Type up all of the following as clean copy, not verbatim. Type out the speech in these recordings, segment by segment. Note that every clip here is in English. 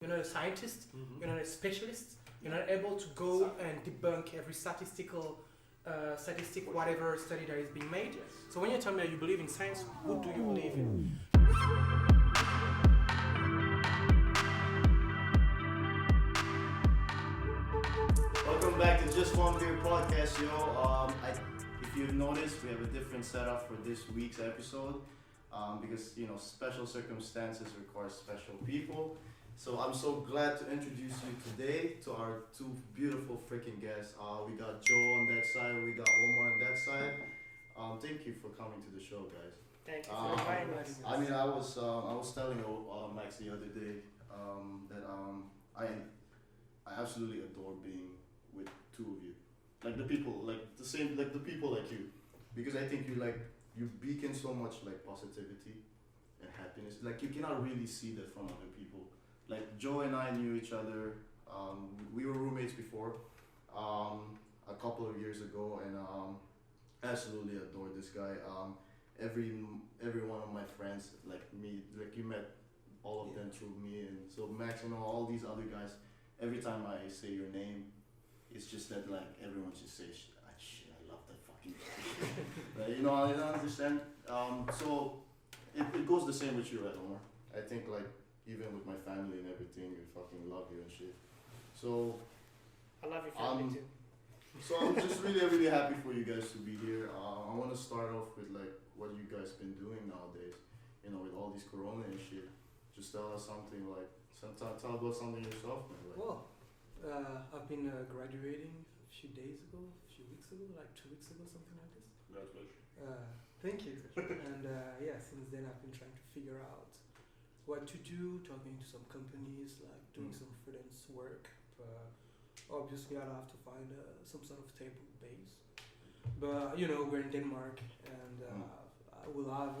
You're not a scientist. Mm-hmm. You're not a specialist. You're not able to go and debunk every statistic, whatever study that is being made. Yes. So when you tell me that you believe in science, who do you believe in? Welcome back to Just One Beer Podcast, yo. If you've noticed, we have a different setup for this week's episode because special circumstances require special people. So I'm so glad to introduce you today to our two beautiful freaking guests. We got Joe on that side, we got Omar on that side. Thank you for coming to the show, guys. Thank you for inviting us. I mean, I was telling Max the other day that I absolutely adore being with two of you, like the people, like the same, like the people like you, because I think you beacon so much like positivity and happiness. Like you cannot really see that from other people. Like Joe and I knew each other. We were roommates before, a couple of years ago, and absolutely adored this guy. Every one of my friends, like me, like you met all of them through me, and so Max, all these other guys. Every time I say your name, it's just that like everyone just says, shit, I love that fucking shit. I understand. So it goes the same with you, right, Omar? I think like even with my family and everything, we fucking love you and shit. So I love your family too. So I'm just really, really happy for you guys to be here. I want to start off with like what you guys been doing nowadays. With all these corona and shit. Just tell us something like, tell about something yourself, man. Like. Well, I've been graduating a few days ago, a few weeks ago, like 2 weeks ago, something like this. Congratulations. Thank you. And since then I've been trying to figure out what to do, talking to some companies, like doing some freelance work. Obviously I'll have to find some sort of stable base. But we're in Denmark, and I will have,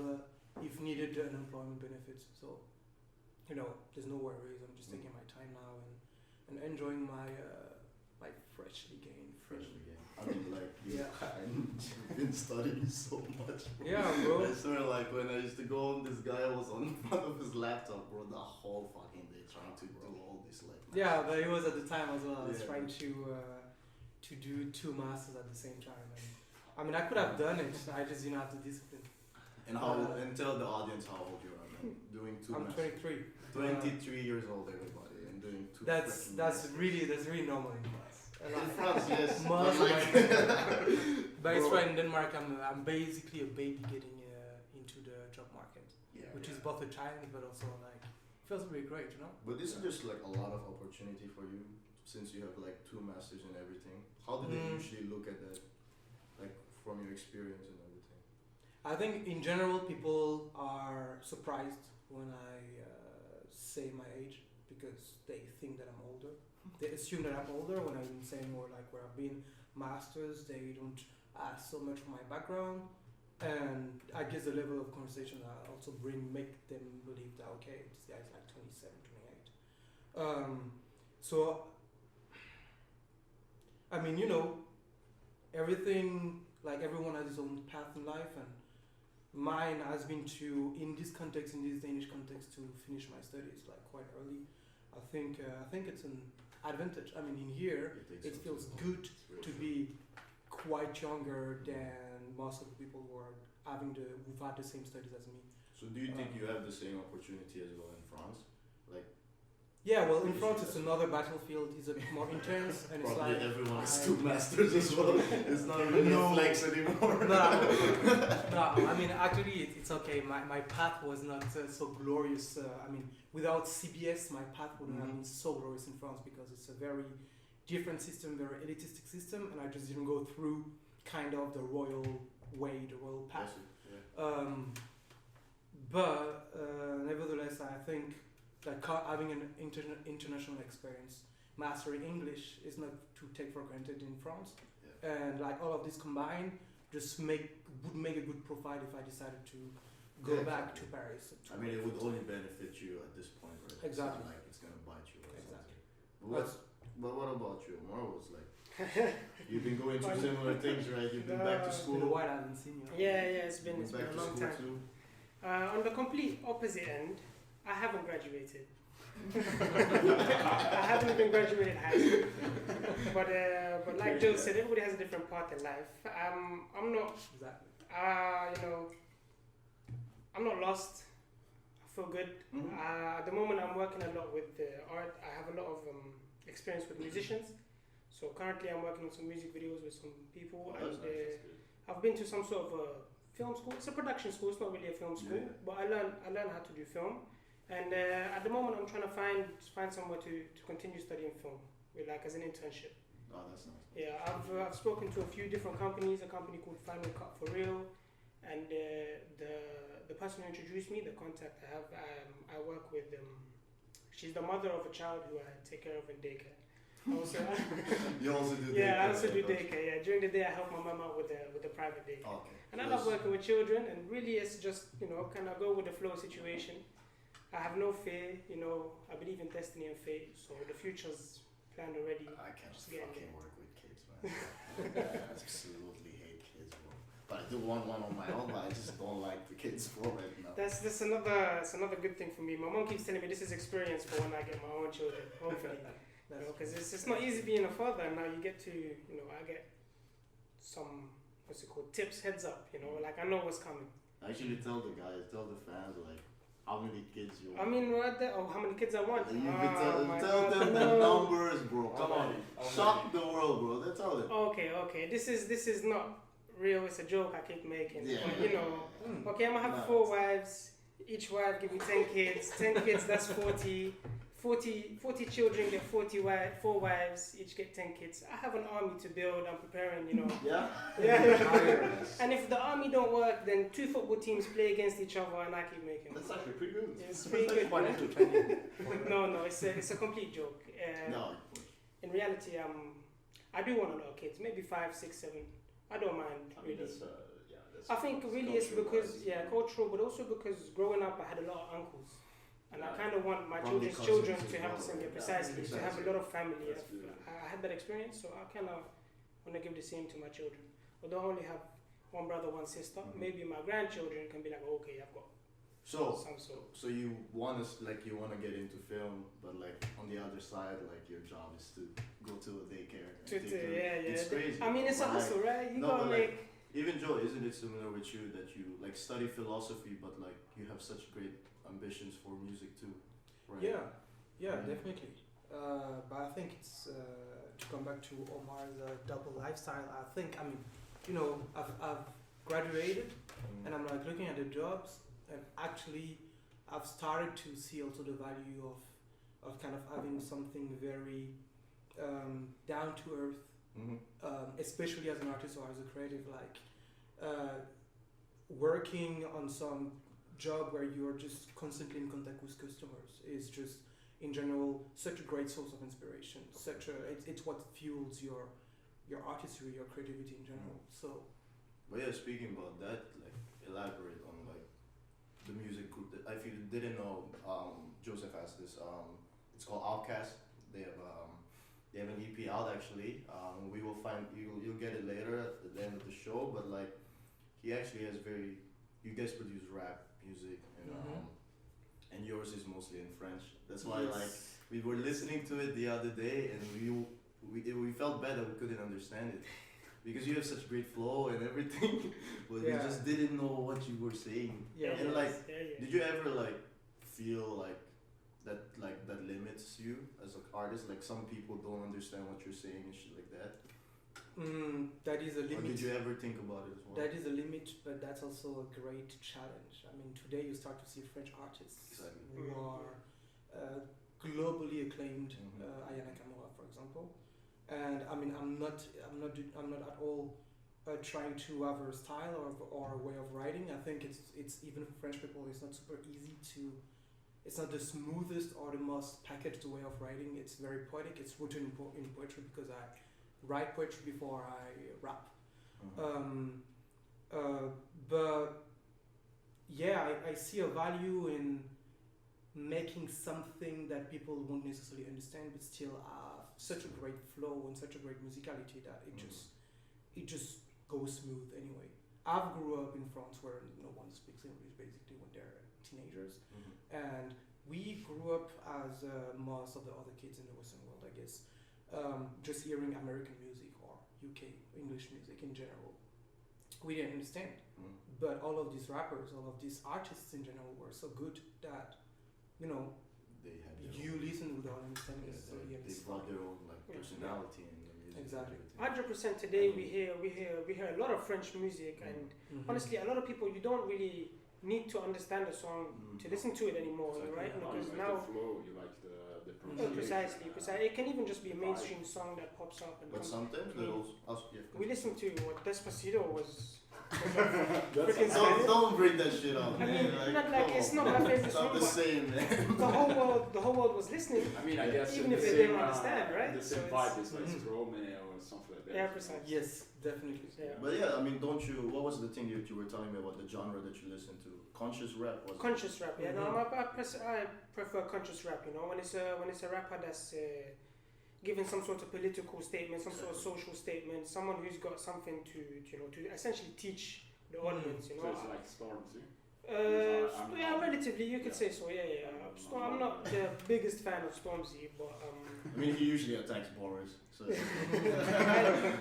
if needed, unemployment benefits. So there's no worries. I'm just taking my time now and enjoying my my freshly gained freedom. I mean, like you've been studying so much. Yeah, bro. I swear, like when I used to go home, this guy was on front of his laptop, bro, the whole fucking day trying to do all this like. Yeah, but it was at the time as well. I was trying to do 2 masters at the same time, and I mean I could have done it. I just didn't have the discipline. And and tell the audience how old you are, man. Doing 2 I'm masters. 23. 23 years old, everybody, and doing 2. That's really normal in France. In France, yes. But it's right in Denmark. I'm basically a baby getting into the job market, which is both a challenge but also like feels really great, But isn't just like a lot of opportunity for you since you have like 2 masters and everything? How do they usually look at that, like from your experience and everything? I think in general people are surprised when I say my age because they think that I'm older. They assume that I'm older when I'm saying more like where I've been masters. They don't ask so much for my background, and I guess the level of conversation I also make them believe that okay, this guy's like 27, 28. So I mean everything, like everyone has his own path in life, and mine has been to, in this Danish context, to finish my studies like quite early. I think it's an advantage. I mean, in here, it feels good to be quite younger than most of the people who've had the same studies as me. So do you think you have the same opportunity as well in France? Like. Yeah, well, in France it's another battlefield. It's a bit more intense, and it's probably like everyone has 2 masters as well. It's not really a flex anymore. No, I mean actually it's okay. My path was not so glorious. I mean, without CBS, my path wouldn't have been so glorious in France because it's a very different system, very elitistic system, and I just didn't go through kind of the royal way, the royal path. But nevertheless, I think that having an international experience, mastering English is not to take for granted in France, and like all of this combined, just would make a good profile if I decided to go back to Paris. I mean, it would only benefit you at this point, right? Exactly. It's not like it's gonna bite you. Exactly. But what about you? Omar was like, you've been going through similar things, right? You've been back to school. It's been a while I haven't seen you. Yeah, it's been a long time. On the complete opposite end, I haven't graduated. I haven't even graduated high school. But like Joe said, everybody has a different path in life. I'm not, Exactly. I'm not lost. I feel good. At the moment, I'm working a lot with art. I have a lot of experience with musicians. So currently, I'm working on some music videos with some people, and I've been to some sort of film school. It's a production school. It's not really a film school, but I learned how to do film. And at the moment, I'm trying to find somewhere to continue studying film, like as an internship. Oh, that's nice. Yeah, I've spoken to a few different companies. A company called Final Cut for Real, and the person who introduced me, the contact I have, I work with. She's the mother of a child who I take care of in daycare. You also do daycare? Yeah, I also do daycare. Yeah, during the day I help my mum out with the private daycare. Okay. And I love working with children, and really it's just, kind of go with the flow situation. I have no fear, I believe in destiny and fate, so the future's planned already. I can't Just getting fucking there. work with kids, man. I absolutely hate kids, bro. But I do want one on my own, but I just don't like the kids for right now. That's another good thing for me. My mom keeps telling me this is experience for when I get my own children, hopefully. Because it's not easy being a father, and now you get to, I get some, tips, heads up, like I know what's coming. Actually, tell the fans, like, how many kids you want. I mean, how many kids I want? You can tell them the numbers, bro. Come on. Shock the world, bro. That's all it. Okay. This is not real. It's a joke I keep making. Yeah. But, okay, I'm going to have 4 wives. Each wife give me 10 kids. 10 kids, that's 40. 40 children get 4 wives, each get 10 kids. I have an army to build, I'm preparing, Yeah? Yeah. And if the army don't work, then 2 football teams play against each other and I keep making That's actually pretty good. It's pretty good. Quite entertaining. No, it's a complete joke. No. In reality, I do want a lot of kids, maybe 5, 6, 7. I don't mind, really. That's I think really it's because, cultural, but also because growing up I had a lot of uncles. And I kind of want my Probably children's children cousins to as have well, the same, right? precisely, to have a lot of family. That's good. I had that experience, so I kind of want to give the same to my children. Although I only have 1 brother, 1 sister, maybe my grandchildren can be like, okay, I've got So some sort. So you want to get into film, but like on the other side, like your job is to go to a daycare. And take care. It's crazy. I mean, it's a But, like, hustle, right? You no, gotta but, make. even Joe, isn't it similar with you that you like study philosophy, but like you have such great ambitions for music too, right? Yeah, definitely. But I think it's to come back to Omar's double lifestyle. I've graduated, and I'm like looking at the jobs, and actually, I've started to see also the value of kind of having something very down to earth. Especially as an artist or as a creative, like working on some job where you're just constantly in contact with customers is just in general such a great source of inspiration. It's what fuels your artistry, your creativity in general. So, but yeah, speaking about that, like elaborate on like the music group that if you didn't know, Joseph has this. It's called Outcast. They have an EP out actually. We will find you'll get it later at the end of the show. But like, he actually has you guys produce rap music and yours is mostly in French. That's why like we were listening to it the other day and we felt bad that we couldn't understand it because you have such great flow and everything, but we just didn't know what you were saying. And like, did you ever like feel like that limits you as an artist? Like some people don't understand what you're saying and shit like that. That is a limit. Or did you ever think about it as well? That is a limit, but that's also a great challenge. I mean, today you start to see French artists who are globally acclaimed. Ayana Kamura, for example. And I mean, I'm not at all trying to have a style or a way of writing. I think it's even for French people, it's not super easy to. It's not the smoothest or the most packaged way of writing. It's very poetic. It's rooted in poetry because I write poetry before I rap. But yeah, I see a value in making something that people won't necessarily understand, but still have such a great flow and such a great musicality that it just goes smooth anyway. I've grew up in France where no one speaks English basically when they're teenagers, and we grew up as most of the other kids in the Western world, I guess, just hearing American music or UK English music in general. We didn't understand, but all of these rappers, all of these artists in general were so good that, you know, They had you listen without understanding yeah, necessarily. and they it's brought fine. their own like personality in the music. Exactly. And everything. 100% today we hear a lot of French music, and Mhm. honestly, a lot of people, you don't really need to understand a song to listen to it anymore, Exactly. right? No, Because you like now, the flow, you like the precisely, it can even just be a the mainstream song that pops up and But comes. sometimes they also yeah. We listened to what Despacito was. That's Freaking Don't, don't bring that shit up. I man. mean, not like come it's on, not man. my favorite It's song, not the but same, man. the whole world was listening. I mean, I guess Even the if they same, didn't understand, right? The So same it's- vibe is like Mhm. Stromae or something like that. Yeah, you know? precisely. Yes, definitely. Yeah. But yeah, I mean, don't you? What was the thing that you were telling me about the genre that you listen to? Conscious rap was it? Conscious rap, yeah. No, Mhm. I prefer conscious rap. You know, when it's a rapper that's giving some sort of political statement, some sort of social statement, someone who's got something to essentially teach the audience. You So know. it's like Stormzy. Yeah, relatively, you could yeah. say so. Yeah. I'm not the biggest fan of Stormzy, but I mean, he usually attacks bars. So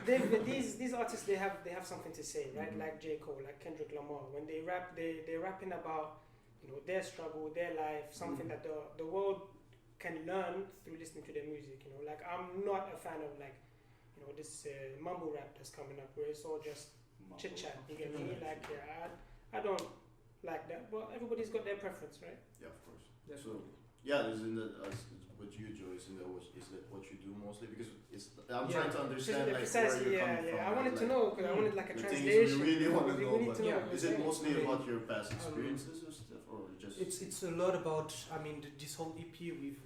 these artists they have something to say, right? Mhm. Like J. Cole, like Kendrick Lamar. When they rap, they're rapping about their struggle, their life, something Mhm. that the world can learn through listening to their music. Like I'm not a fan of like this mumble rap that's coming up where it's all just chit chat. You get me? Like I don't like that, but everybody's got their preference, right? yeah, of course. Definitely. Yeah, isn't that with you, Joe? Isn't that what you do mostly? Because I'm trying to understand like Precisely, where you're coming from. I wanted to like, know because I wanted like a the things translation. we really want to We know. need But to know yeah, what is you're it saying. mostly Okay. about your past experiences or stuff, or just? It's a lot about. I mean, this whole EP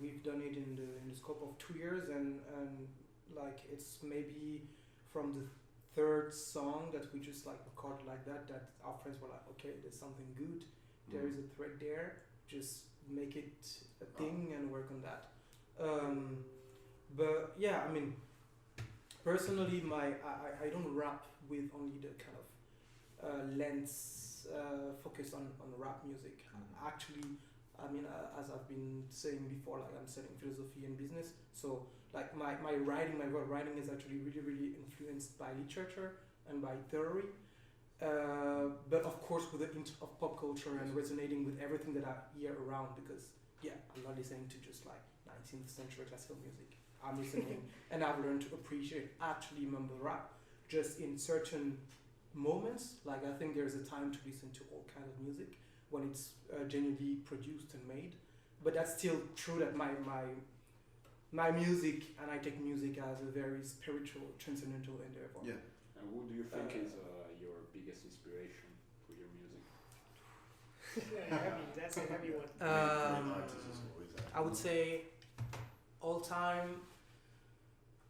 we've done it in the scope of 2 years, and like it's maybe from the third song that we just like recorded like that our friends were like, okay, there's something good, there is a thread there, just make it a thing and work on that. But yeah, I mean, personally, I don't rap with only the kind of lens focused on rap music. Actually, I mean, as I've been saying before, like I'm studying philosophy and business, so like my word writing is actually really influenced by literature and by theory, but of course with the hint of pop culture and resonating with everything that I hear around, because yeah, I'm not listening to just like 19th century classical music. I'm listening and I've learned to appreciate actually mumble rap just in certain moments. Like I think there's a time to listen to all kind of music when it's genuinely produced and made, but that's still true that my music, and I take music as a very spiritual, transcendental endeavor. Yeah. And who do you think is your biggest inspiration for your music? Heavy, that's a heavy one. Great artists is always that. I would say all time,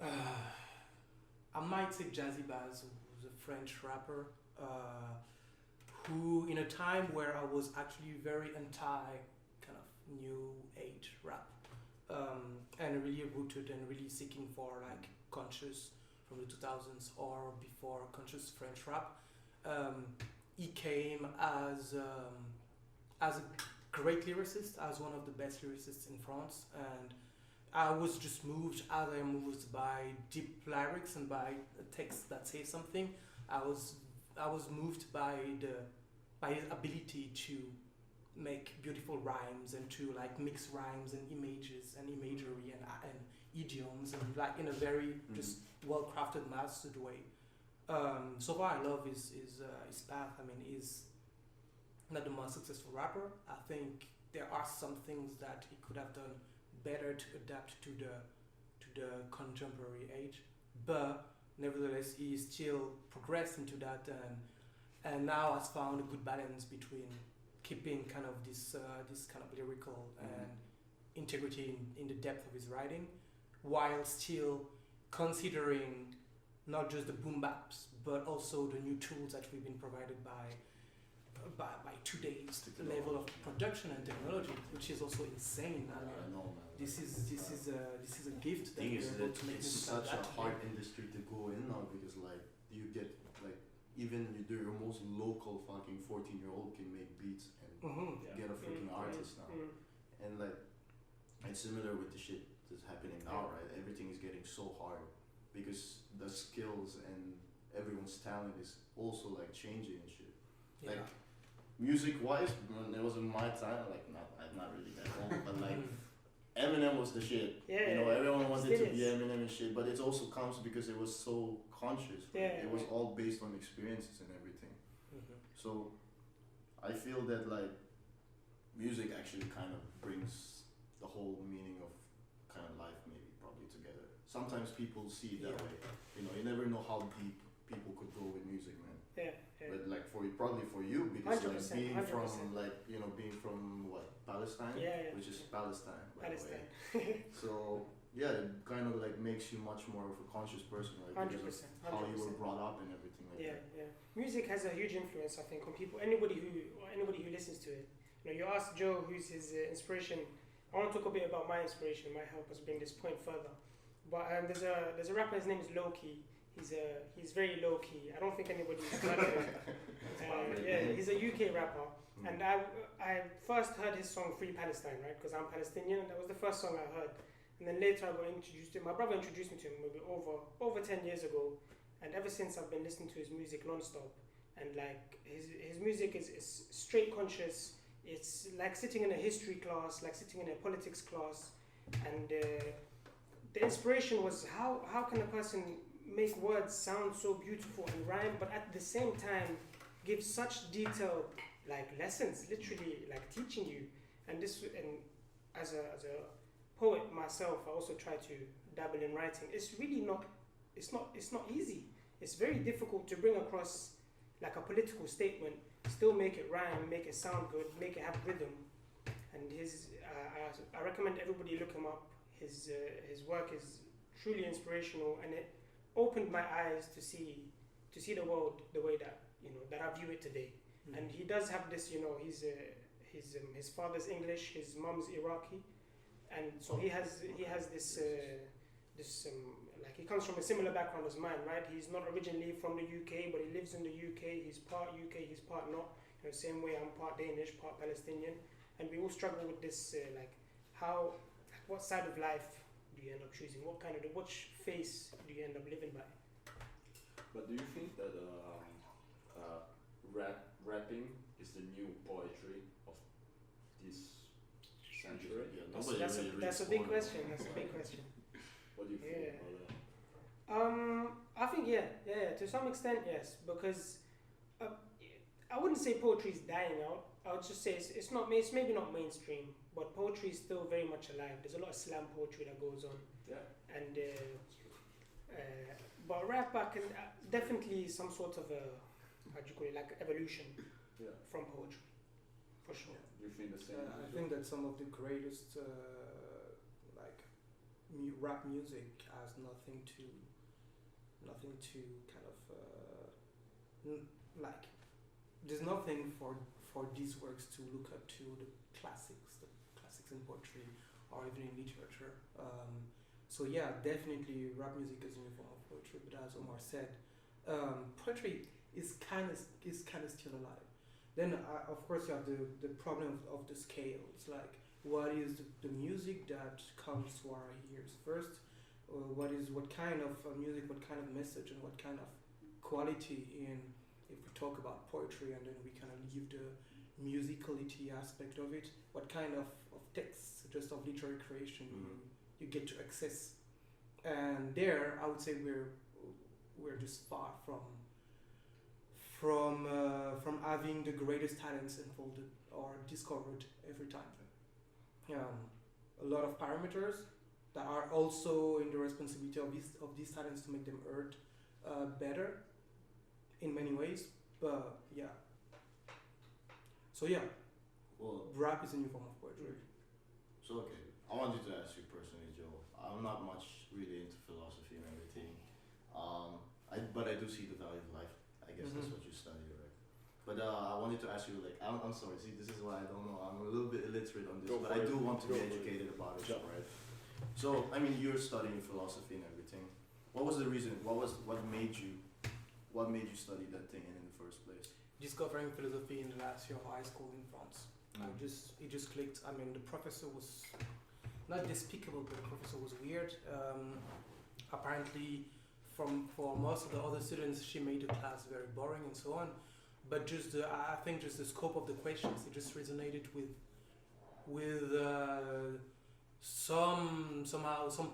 I might say Jazzy Baz, who's a French rapper, who in a time where I was actually very anti kind of new age rap, and really rooted and really seeking for like conscious from the 2000s or before conscious French rap, he came as a great lyricist, as one of the best lyricists in France, and I was just moved as I am moved by deep lyrics and by a text that says something. I was moved by his ability to make beautiful rhymes and to like mix rhymes and images and imagery and idioms and like in a very just well crafted, mastered way. So far, I love his path. I mean, he's not the most successful rapper. I think there are some things that he could have done better to adapt to the contemporary age, but nevertheless, he still progressed into that and now has found a good balance between keeping kind of this kind of lyrical and integrity in the depth of his writing, while still considering not just the boom baps but also the new tools that we've been provided by today's level of production and technology, which is also insane. I mean, I know, man. this is a gift that Thing we're is able that to make it's music like such a that. hard industry to go in now, because like you get like even your most local fucking 14-year-old can make beats and Mhm. Yeah. get a freaking artist now. And like, it's similar with the shit that's happening now, right? Everything is getting so hard because the skills and everyone's talent is also like changing and shit. Yeah. Like, music wise, when it was in my time, like I'm not really that old, but like Eminem was the shit. Yeah, you know, yeah, everyone wanted still to be is. Eminem and shit, but it also comes because it was so conscious. Right? Yeah, It was yeah. all based on experiences and everything. Mhm. So I feel that like music actually kind of brings the whole meaning of kind of life maybe probably together. Sometimes people see it that Yeah. way. You know, you never know how deep people could go with music, man. Yeah, yeah. But like for you, probably for you, because like 100%, being 100%. from like being from what, Palestine, Yeah, yeah, which is yeah. Palestine, by Palestine. the way. So yeah, it kind of like makes you much more of a conscious person, right? Because 100%. of how you were 100%. brought up and everything like Yeah, that. yeah. Music has a huge influence, I think, on people. Anybody who listens to it. You know, you ask Joe who's his inspiration. I want to talk a bit about my inspiration. It might help us bring this point further. But there's a rapper. His name is Low-Key. He's very low key. I don't think anybody's heard of him. Yeah, he's a UK rapper. And I first heard his song Free Palestine, right? Because I'm Palestinian, and that was the first song I heard. And then later I got introduced to him. My brother introduced me to him maybe over 10 years ago. And ever since I've been listening to his music non-stop. And like his music is straight conscious. It's like sitting in a history class, like sitting in a politics class. And the inspiration was how can a person make words sound so beautiful and rhyme, but at the same time give such detailed like lessons, literally like teaching you. And as a poet myself, I also try to dabble in writing. It's really not easy. It's very difficult to bring across like a political statement, still make it rhyme, make it sound good, make it have rhythm. And I recommend everybody look him up. His work is truly inspirational, and it opened my eyes to see the world the way that that I view it today. Mhm. And he does have this, his father's English, his mom's Iraqi, and so he has this like he comes from a similar background as mine, right? He's not originally from the UK, but he lives in the UK. He's part UK, he's part not. Same way I'm part Danish, part Palestinian, and we all struggle with this, what side of life do you end up choosing? Which face do you end up living by? But do you think that rapping is the new poetry of this century? Yeah, That's, nobody that's, really a, reads that's a big poetry. question. That's a big question. What do you think Yeah. about that? I think yeah. To some extent, yes, because I wouldn't say poetry is dying out. I would just say it's maybe not mainstream, but poetry is still very much alive. There's a lot of slam poetry that goes on, Yeah. and but rap can definitely some sort of like evolution Yeah. from poetry, for sure. Do you think the same? I think that some of the greatest rap music has nothing to kind of like there's nothing for these works to look up to the classics in poetry or even in literature. So yeah, definitely rap music is a new form of poetry, but as Omar said, poetry is kind of still alive. Then of course you have the problem of the scales, like what is the music that comes to our ears first, what kind of music, what kind of message, and what kind of quality in, if we talk about poetry and then we kind of leave the musicality aspect of it, what kind of text, just of literary creation you get to access. And there I would say we're just far from having the greatest talents unfolded or discovered every time. A lot of parameters that are also in the responsibility of these talents to make them heard better in many ways. But yeah. So yeah, Well, rap is a new form of poetry. so okay, I wanted to ask you personally, Joe. I'm not much really into philosophy and everything, but I do see the value of life. I guess that's Mhm. what you study, right? But I wanted to ask you, like, I'm sorry. See, this is why I don't know. I'm a little bit illiterate on this, Go but for I it. do want to Go be for it. educated about it, Jump. right? So, I mean, you're studying philosophy and everything. What was the reason? What made you study that thing in the first place? Discovering philosophy in the last year of high school in France. It just clicked. I mean, the professor was not despicable, but the professor was weird. Apparently, for most of the other students, she made the class very boring and so on. But I think just the scope of the questions, it just resonated with some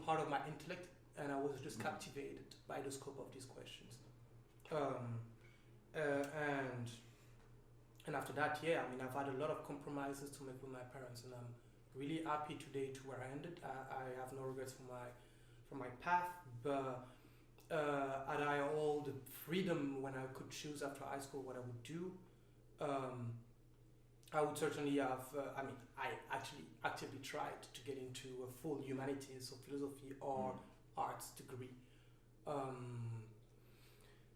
part of my intellect, and I was just captivated by the scope of these questions. And after that, yeah, I mean, I've had a lot of compromises to make with my parents, and I'm really happy today to where I ended. I have no regrets for my path, but had I all the freedom when I could choose after high school what I would do, I would certainly have. I actually actively tried to get into a full humanities or philosophy or arts degree.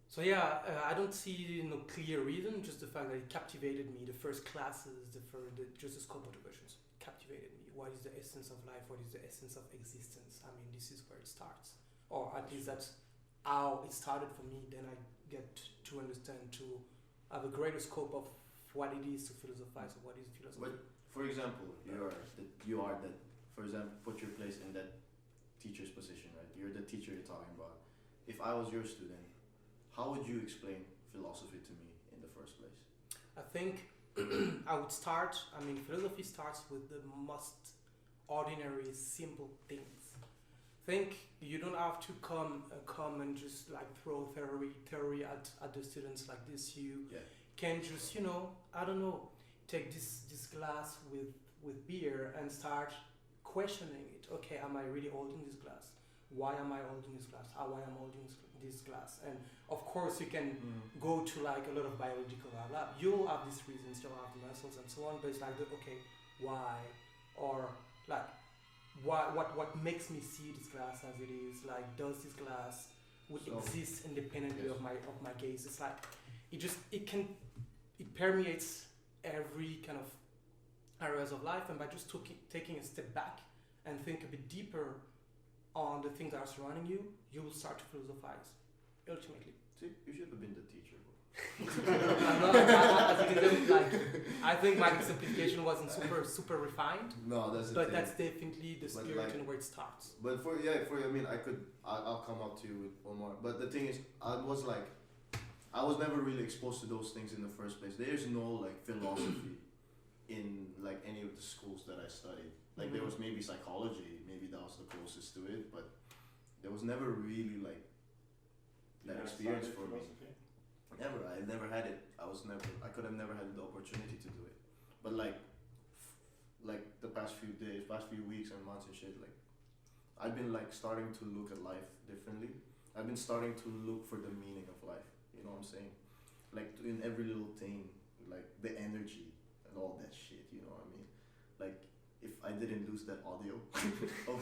So yeah, I don't see no clear reason. Just the fact that it captivated me. The first classes, just the scope of the questions captivated me. What is the essence of life? What is the essence of existence? I mean, this is where it starts, or at least that's how it started for me. Then I get to understand, to have a greater scope of what it is to philosophize, or what is philosophy. But for example, you are that. For example, put your place in that teacher's position, right? You're the teacher you're talking about. If I was your student, how would you explain philosophy to me in the first place? I think I would start. I mean, philosophy starts with the most ordinary, simple things. Think you don't have to come and just like throw theory at the students like this. You can just, I don't know, take this glass with beer and start questioning it. Okay, am I really holding this glass? Why am I holding this glass? Why am I holding this glass? And of course you can go to like a lot of biological lab. You'll have these reasons, you'll have the muscles and so on, but it's like why? Or like what makes me see this glass as it is? Like, does this glass would exist independently of my gaze? It's like it permeates every kind of areas of life, and by just taking a step back and think a bit deeper on the things that are surrounding you, you will start to philosophize, ultimately. See, you should have been the teacher, bro. I think my simplification wasn't super refined. No, that's the but thing. That's definitely the spirit like, and where it starts. But I'll come up to you with Omar. But the thing is, I was never really exposed to those things in the first place. There's no like philosophy in like any of the schools that I studied. Like there was maybe psychology, maybe that was the closest to it, but there was never really like that experience for me. I never had it. I could have never had the opportunity to do it. But like the past few weeks and months and shit, like I've been like starting to look at life differently. I've been starting to look for the meaning of life. You know what I'm saying? Like in every little thing, like the energy and all that shit. You know what I mean? Like if I didn't lose that audio of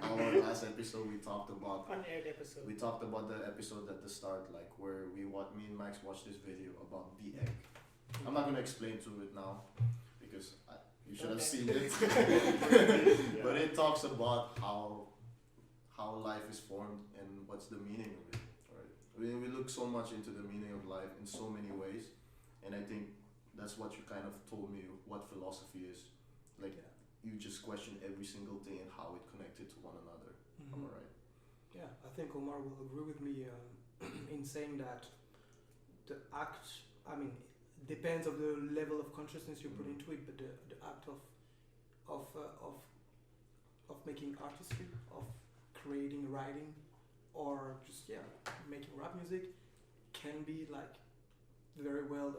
our last episode, we talked about unaired episode. We talked about the episode at the start, like where me and Max watched this video about the egg. I'm not gonna explain to it now because you should have seen it. But it talks about how life is formed and what's the meaning of it. Right? We look so much into the meaning of life in so many ways, and I think that's what you kind of told me what philosophy is. Like you just question every single thing and how it connected to one another. Am I right? Yeah, I think Omar will agree with me in saying that the act, I mean, depends on the level of consciousness you put into it, but the act of making artistry, of creating, writing, or just making rap music can be like very well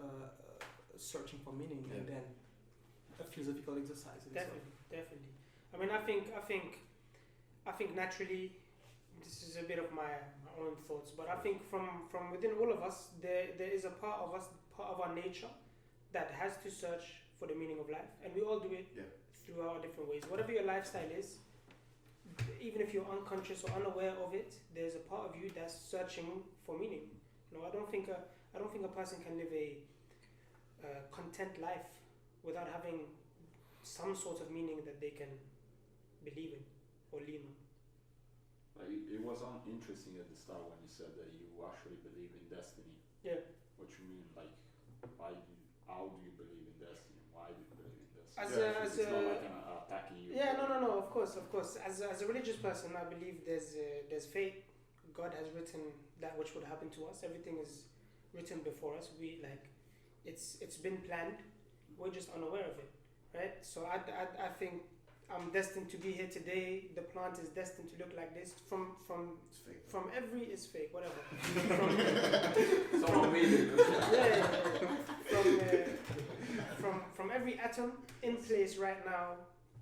searching for meaning and then a philosophical exercise. Definitely. I mean, I think naturally, this is a bit of my own thoughts, but I think from within all of us, there is a part of us, part of our nature, that has to search for the meaning of life, and we all do it through our different ways. Whatever your lifestyle is, even if you're unconscious or unaware of it, there's a part of you that's searching for meaning. I don't think a person can live a content life without having some sort of meaning that they can believe in or lean on. It was interesting at the start when you said that you actually believe in destiny. Yeah. What you mean, like, how do you believe in destiny? Why do you believe in as Yeah, a, as It's not a like I'm attacking you. yeah, no, of course. As a religious person, I believe there's fate. God has written that which would happen to us. Everything is written before us. We like, it's been planned. We're just unaware of it, right? So I think I'm destined to be here today. The plant is destined to look like this. It's fake. From every it's fake, whatever. Someone made it. From every atom in place right now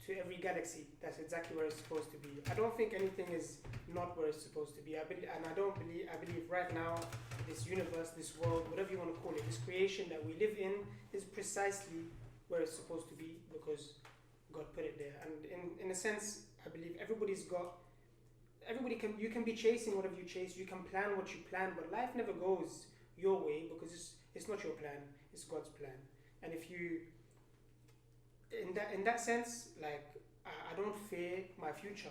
to every galaxy, that's exactly where it's supposed to be. I don't think anything is not where it's supposed to be. I believe right now, this universe, this world, whatever you want to call it, this creation that we live in is precisely where it's supposed to be because God put it there. And in a sense, I believe you can be chasing whatever you chase, you can plan what you plan, but life never goes your way because it's not your plan, it's God's plan. And if you in that sense, like I don't fear my future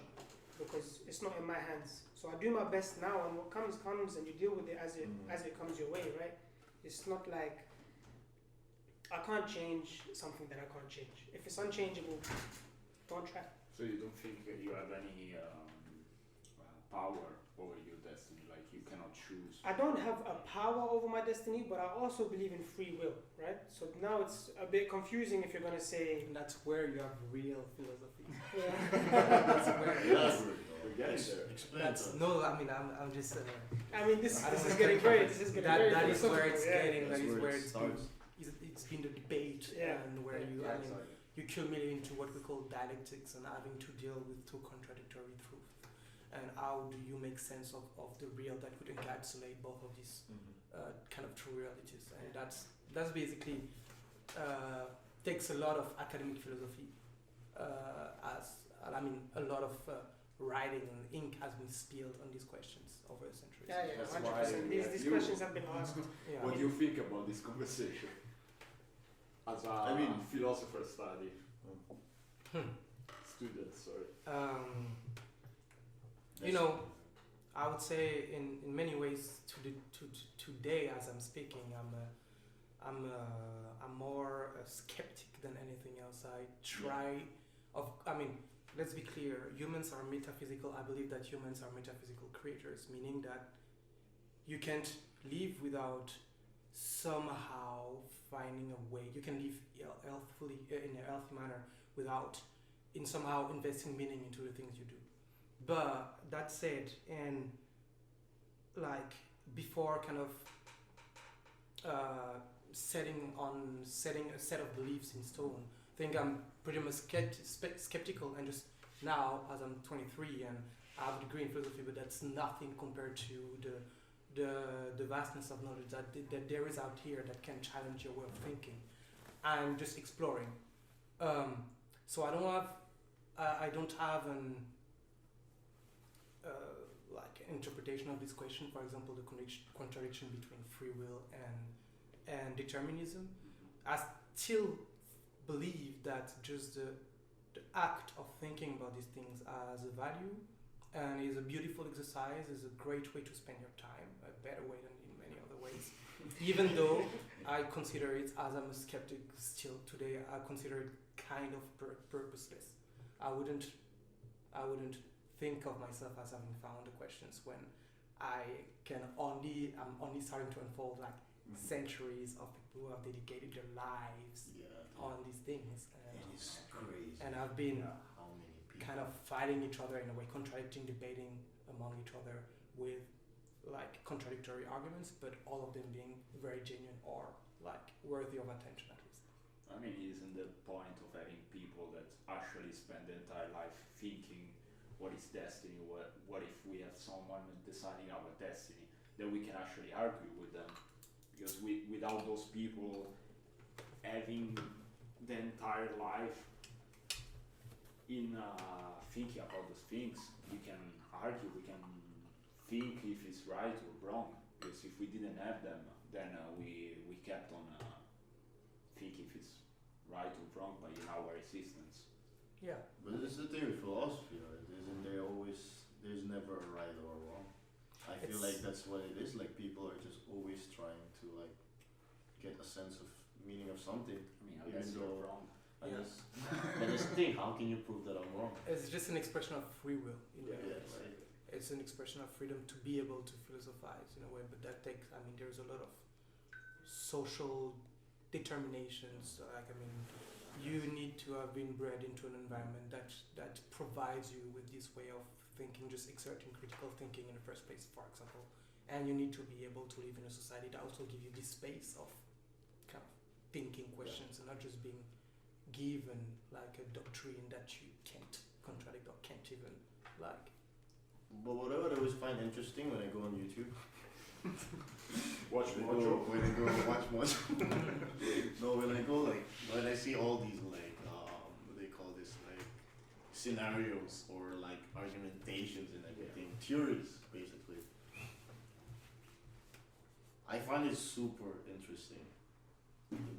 because it's not in my hands. So I do my best now, and what comes, and you deal with it as it comes your way, right? It's not like I can't change something that I can't change. If it's unchangeable, don't try. So you don't think that you have any power over your destiny? Like you cannot choose? I don't have a power over my destiny, but I also believe in free will, right? So now it's a bit confusing if you're gonna say. And that's where you have real philosophy. Yeah. That's where. Yes. We're getting there. Explain That's to us. no. I mean, I'm just. I mean, this I don't is know. getting very. This is getting very. That is where it's philosophical, yeah. getting. That That's is where where it it's been. starts. It's been the debate, Yeah. and where you. Yeah, I mean, exactly. you culminate into what we call dialectics and having to deal with two contradictory truths. And how do you make sense of the real that would encapsulate both of these kind of true realities? And that's basically takes a lot of academic philosophy. A lot of writing and ink has been spilled on these questions over the centuries. Yeah, That's 100%. why These you- questions have been asked. Yeah. What do you think about this conversation? As a philosopher study student, sorry. You know, I would say in many ways today as I'm speaking, I'm more a skeptic than anything else. Let's be clear. Humans are metaphysical. I believe that humans are metaphysical creatures, meaning that you can't live without somehow finding a way. You can live healthfully in a healthy manner without in somehow investing meaning into the things you do. But that said, and like before kind of setting a set of beliefs in stone, I think I'm pretty much skeptical, and just now as I'm 23 and I have a degree in philosophy, but that's nothing compared to the vastness of knowledge that there is out here that can challenge your way of thinking and just exploring. So I don't have an interpretation of this question. For example, the contradiction between free will and determinism. I still believe that just the act of thinking about these things has a value and is a beautiful exercise, is a great way to spend your time, a better way than in many other ways. Even though I consider it, as I'm a skeptic still today, I consider it kind of purposeless. I wouldn't think of myself as having found the questions when I'm only starting to unfold like centuries of people who have dedicated their lives on these things. It is crazy. And I've been how many people kind of fighting each other in a way, contradicting, debating among each other with like contradictory arguments, but all of them being very genuine or like worthy of attention at least. I mean, isn't the point of having people that actually spend their entire life thinking what is destiny, what if we have someone deciding our destiny, then we can actually argue with them, because without those people having the entire life in thinking about those things, we can argue, we can think if it's right or wrong, because if we didn't have them, then we kept on thinking if it's right or wrong by in our existence. Yeah. But it's the thing with philosophy, right? Isn't there always, there's never a right or a wrong. I feel like that's what it is, like people are just always trying to like get a sense of meaning of something. I mean, Even unless you're though- wrong. And Yeah. that's the thing. How can you prove that I'm wrong? It's just an expression of free will. In a way, Yes. right? It's an expression of freedom to be able to philosophize in a way, but that takes. I mean, there's a lot of social determinations. Like, I mean, you need to have been bred into an environment that provides you with this way of thinking, just exerting critical thinking in the first place, for example. And you need to be able to live in a society that also gives you this space of kind of thinking questions and not just being given like a doctrine that you can't contradict or can't even like. But whatever I always find interesting when I go on YouTube. Watch when I more. go, when I go watch much. No, when I go like when I see all these like what they call this like scenarios or like argumentations and everything, theories basically. I find it super interesting.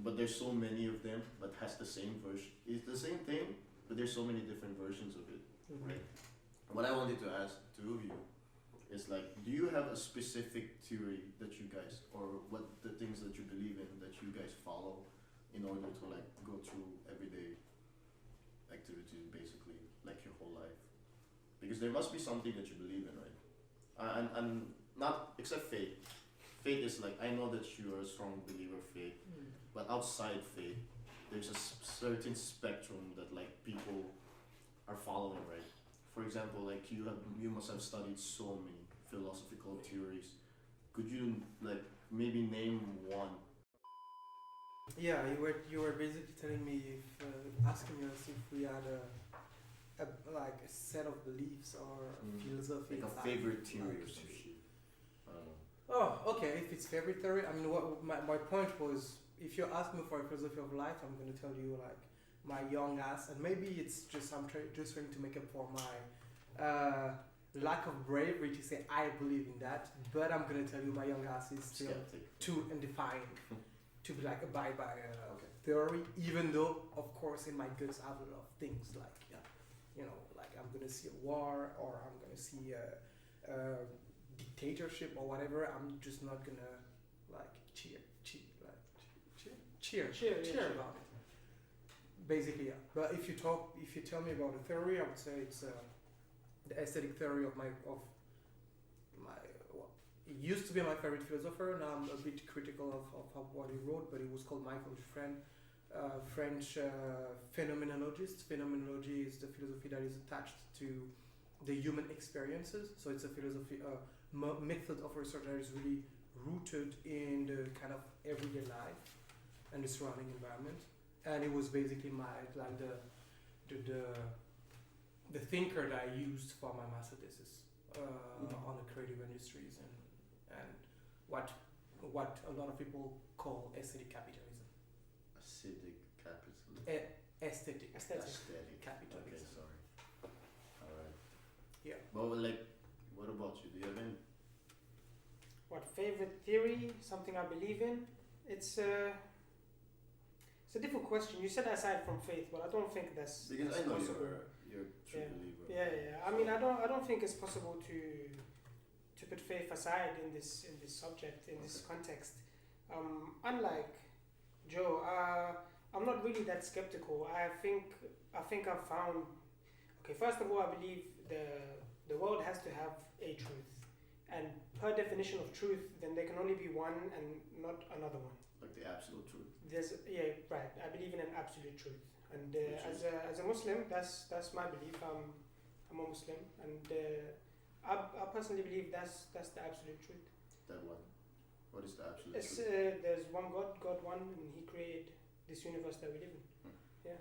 But there's so many of them, but has the same version. It's the same thing, but there's so many different versions of it. Right. What I wanted to ask two of you is like, do you have a specific theory that you guys, or what the things that you believe in that you guys follow in order to like go through everyday activities, basically, like your whole life? Because there must be something that you believe in, right? And not except faith. Faith is like, I know that you are a strong believer of faith, but outside faith, there's a certain spectrum that like people are following, right? For example, like you must have studied so many philosophical theories. Could you like maybe name one? Yeah, you were basically telling me if asking us if we had a like a set of beliefs or philosophy. Like a favorite theory or some shit. I don't know. Oh, okay. If it's favorite theory, I mean, what my point was, if you ask me for a philosophy of life, I'm gonna tell you like my young ass, and maybe it's just just trying to make up for my lack of bravery to say I believe in that. But I'm gonna tell you my young ass is still Skeptic. too undefined to be like abide by theory. Even though, of course, in my guts I have a lot of things like you know, like I'm gonna see a war or I'm gonna see a dictatorship or whatever. I'm just not gonna like cheer about it. Basically, yeah. But if you tell me about a theory, I would say it's the aesthetic theory of my it used to be my favorite philosopher. Now I'm a bit critical of what he wrote, but it was called Michael Dufresne, French phenomenologist. Phenomenology is the philosophy that is attached to the human experiences. So it's a philosophy, method of research that is really rooted in the kind of everyday life and the surrounding environment. And it was basically my like the thinker that I used for my master thesis on the creative industries and what a lot of people call aesthetic capitalism. Acidic capitalism. Aesthetic Aesthetic. capitalism. Okay, sorry. Alright. Yeah. But like, what about you? Do you have any? What favorite theory? Something I believe in? It's a difficult question. You said aside from faith, but I don't think that's Because that's I know possible. you're a true believer. Yeah. I mean, I don't think it's possible to put faith aside in this subject, in this context. Unlike Joe, I'm not really that skeptical. I think I've found. Okay, first of all, I believe the world has to have a truth, and per definition of truth, then there can only be one and not another one. Like the absolute truth. Right. I believe in an absolute truth, and as a Muslim, that's my belief. I'm a Muslim, and I personally believe that's the absolute truth. That one. What is the absolute It's, truth? there's one God one, and He created this universe that we live in. Yeah.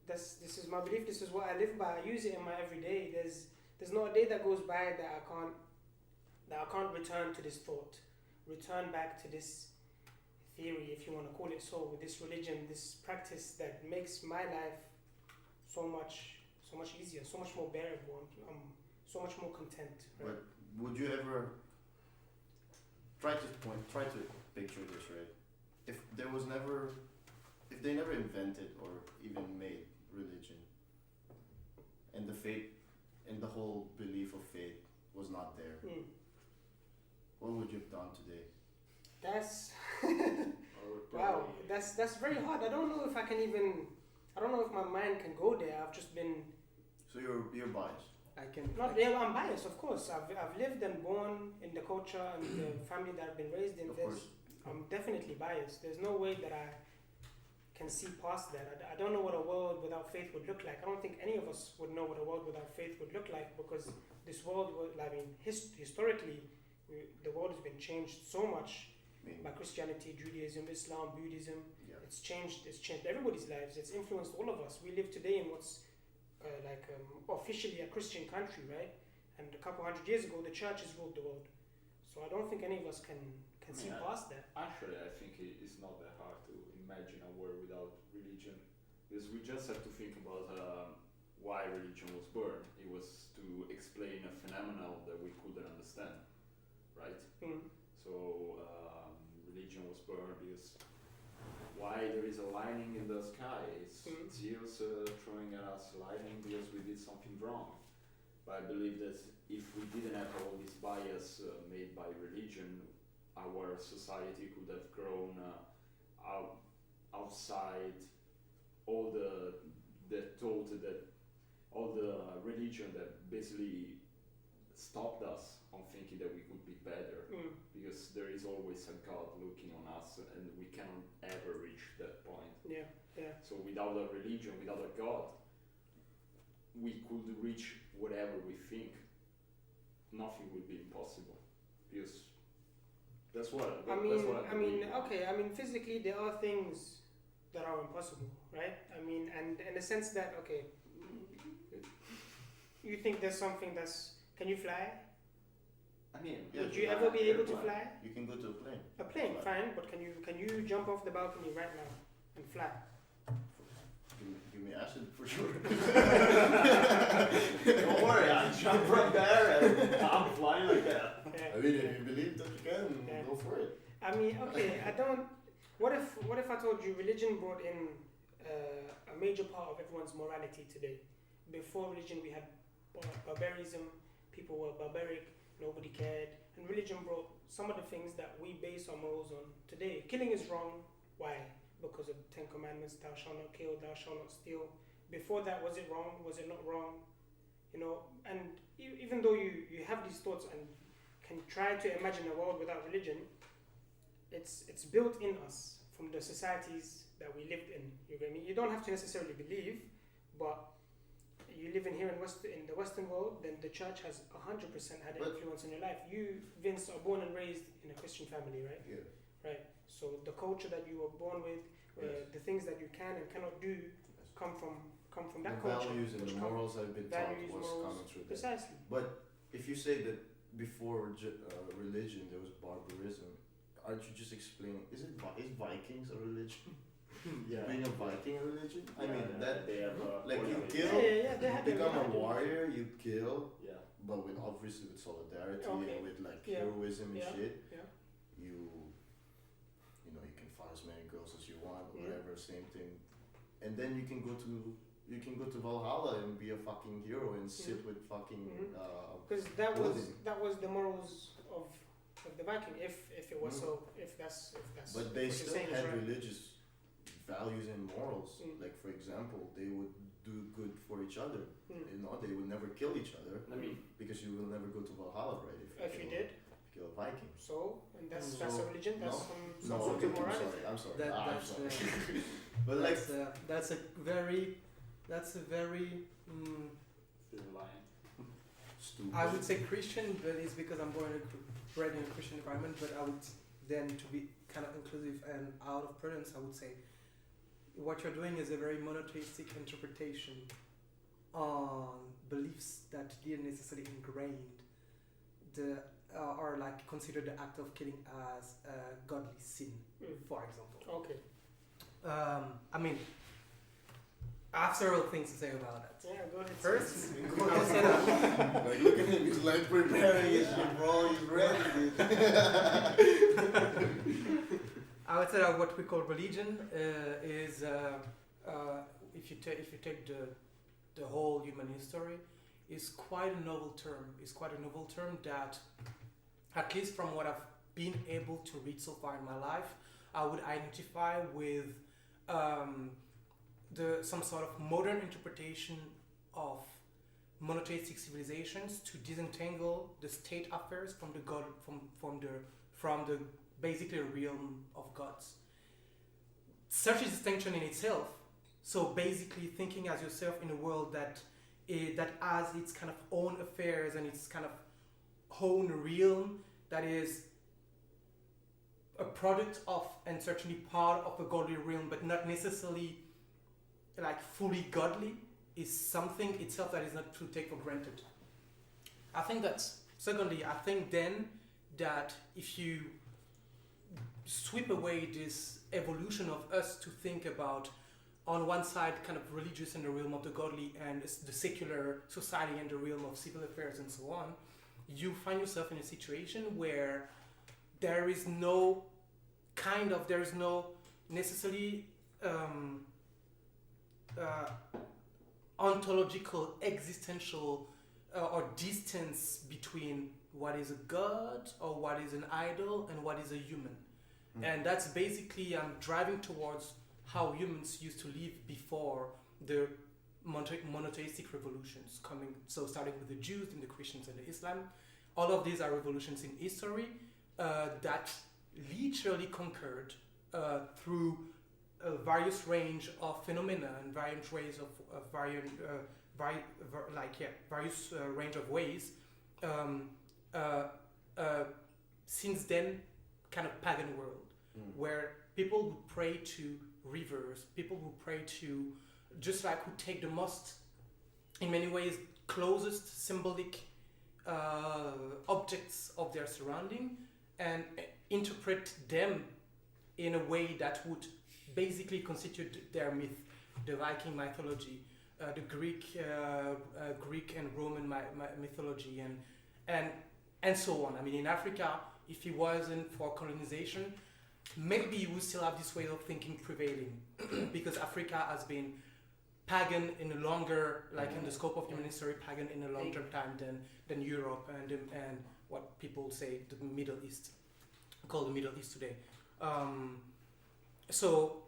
This is my belief. This is what I live by. I use it in my everyday. There's not a day that goes by that I can't return to this thought, return back to this theory, if you want to call it so, with this religion, this practice that makes my life so much easier, so much more bearable. I'm so much more content. Right? But would you ever try to picture this, right? If they never invented or even made religion, and the faith and the whole belief of faith was not there, what would you have done today? That's I would wow. probably that's very hard. I don't know if I don't know if my mind can go there. I've just been. So you're biased. I'm biased, of course. I've lived and born in the culture and the family that I've been raised in. Of course. I'm definitely biased. There's no way that I can see past that. I don't know what a world without faith would look like. I don't think any of us would know what a world without faith would look like, because this world, historically, the world has been changed so much by Christianity, Judaism, Islam, Buddhism. Yeah. It's changed everybody's lives. It's influenced all of us. We live today in what's officially a Christian country, right? And a couple hundred years ago, the churches ruled the world. So I don't think any of us can see past that. Actually, I think it's not that hard to imagine a world without religion, because we just have to think about why religion was born. It was to explain a phenomenon that we couldn't understand, right? So religion was born because why there is a lightning in the sky? It's Zeus throwing at us lightning because we did something wrong. But I believe that if we didn't have all this bias made by religion, our society could have grown outside all the religion that basically stopped us on thinking that we could be better, because there is always a God looking on us, and we cannot ever reach that point. Yeah. So without a religion, without a God, we could reach whatever we think. Nothing would be impossible, because that's what I believe. Physically there are things that are impossible, right? I mean, and in the sense that, okay, you think there's something can you fly? I mean, would you ever be able to fly? You can go to a plane. A plane, fine, but can you jump off the balcony right now and fly? Give me acid for sure. Don't worry, I'll jump right there and I'm flying like that. Yeah. I mean, if you believe that you can, go for it. I mean, okay, what if I told you religion brought in a major part of everyone's morality today? Before religion, we had barbarism, people were barbaric, nobody cared, and religion brought some of the things that we base our morals on today. Killing is wrong. Why? Because of the 10 Commandments, thou shalt not kill, thou shalt not steal. Before that, was it wrong? Was it not wrong? You know, and even though you have these thoughts and can try to imagine a world without religion, it's built in us from the societies that we lived in. You get me? You don't have to necessarily believe, but you live in the Western world, then the church has 100% had an influence in your life. You, Vince, are born and raised in a Christian family, right? Yeah. Right. So the culture that you were born with, the things that you can and cannot do, come from that culture. The values and the morals I've been taught was coming through that. Precisely. But if you say that before religion there was barbarism, aren't you just explaining? Is Vikings a religion? Yeah. Being a Viking a religion? I mean that they have you kill. They had You become a warrior. You kill. Yeah. But obviously with solidarity and with heroism and shit. Yeah. You can find as many girls as you want, or whatever, same thing. And then you can go to Valhalla and be a fucking hero and sit with fucking because that was the morals of the Viking, if it was so, if that's but they still had right. religious values and morals. Like, for example, they would do good for each other. You know, they would never kill each other. I mean, because you will never go to Valhalla, right? If you did. Kill a Viking. So, and that's a religion. That's some no, sort of morality. I'm sorry. That's sorry. But like, that's a very thin line. Stupid. I would say Christian, but it's because I'm bred in a Christian environment. But I would then, to be kind of inclusive and out of prudence, I would say what you're doing is a very monotheistic interpretation on beliefs that didn't necessarily ingrained or like consider the act of killing as a godly sin, for example. Okay. I mean, I have several things to say about that. Yeah, go ahead. First, like, look at him, he's like preparing his shit, bro. He's ready. I would say that what we call religion is, if you take the whole human history, is quite a novel term. It's quite a novel term that, at least from what I've been able to read so far in my life, I would identify with some sort of modern interpretation of monotheistic civilizations to disentangle the state affairs from the god from the basically realm of gods. Such a distinction in itself. So basically, thinking as yourself in a world that has its kind of own affairs and its kind of own realm that is a product of and certainly part of a godly realm, but not necessarily like fully godly, is something itself that is not to take for granted. I think then that if you sweep away this evolution of us to think about on one side kind of religious in the realm of the godly and the secular society in the realm of civil affairs and so on, you find yourself in a situation where there is no necessarily ontological, existential or distance between what is a god or what is an idol and what is a human. And that's basically I'm driving towards how humans used to live before the monotheistic revolutions coming. So starting with the Jews and the Christians and the Islam, all of these are revolutions in history that literally conquered through a various range of phenomena and various ways of various range of ways. Since then, kind of pagan world, where people would pray to rivers, people would pray to, just like who take the most, in many ways, closest symbolic objects of their surrounding and interpret them in a way that would basically constitute their myth, the Viking mythology, the Greek and Roman mythology, and so on. I mean, in Africa, if it wasn't for colonization, maybe you would still have this way of thinking prevailing, because Africa has been pagan in a longer, like in the scope of human history, pagan in a longer time than Europe and what people say the Middle East, called the Middle East today. So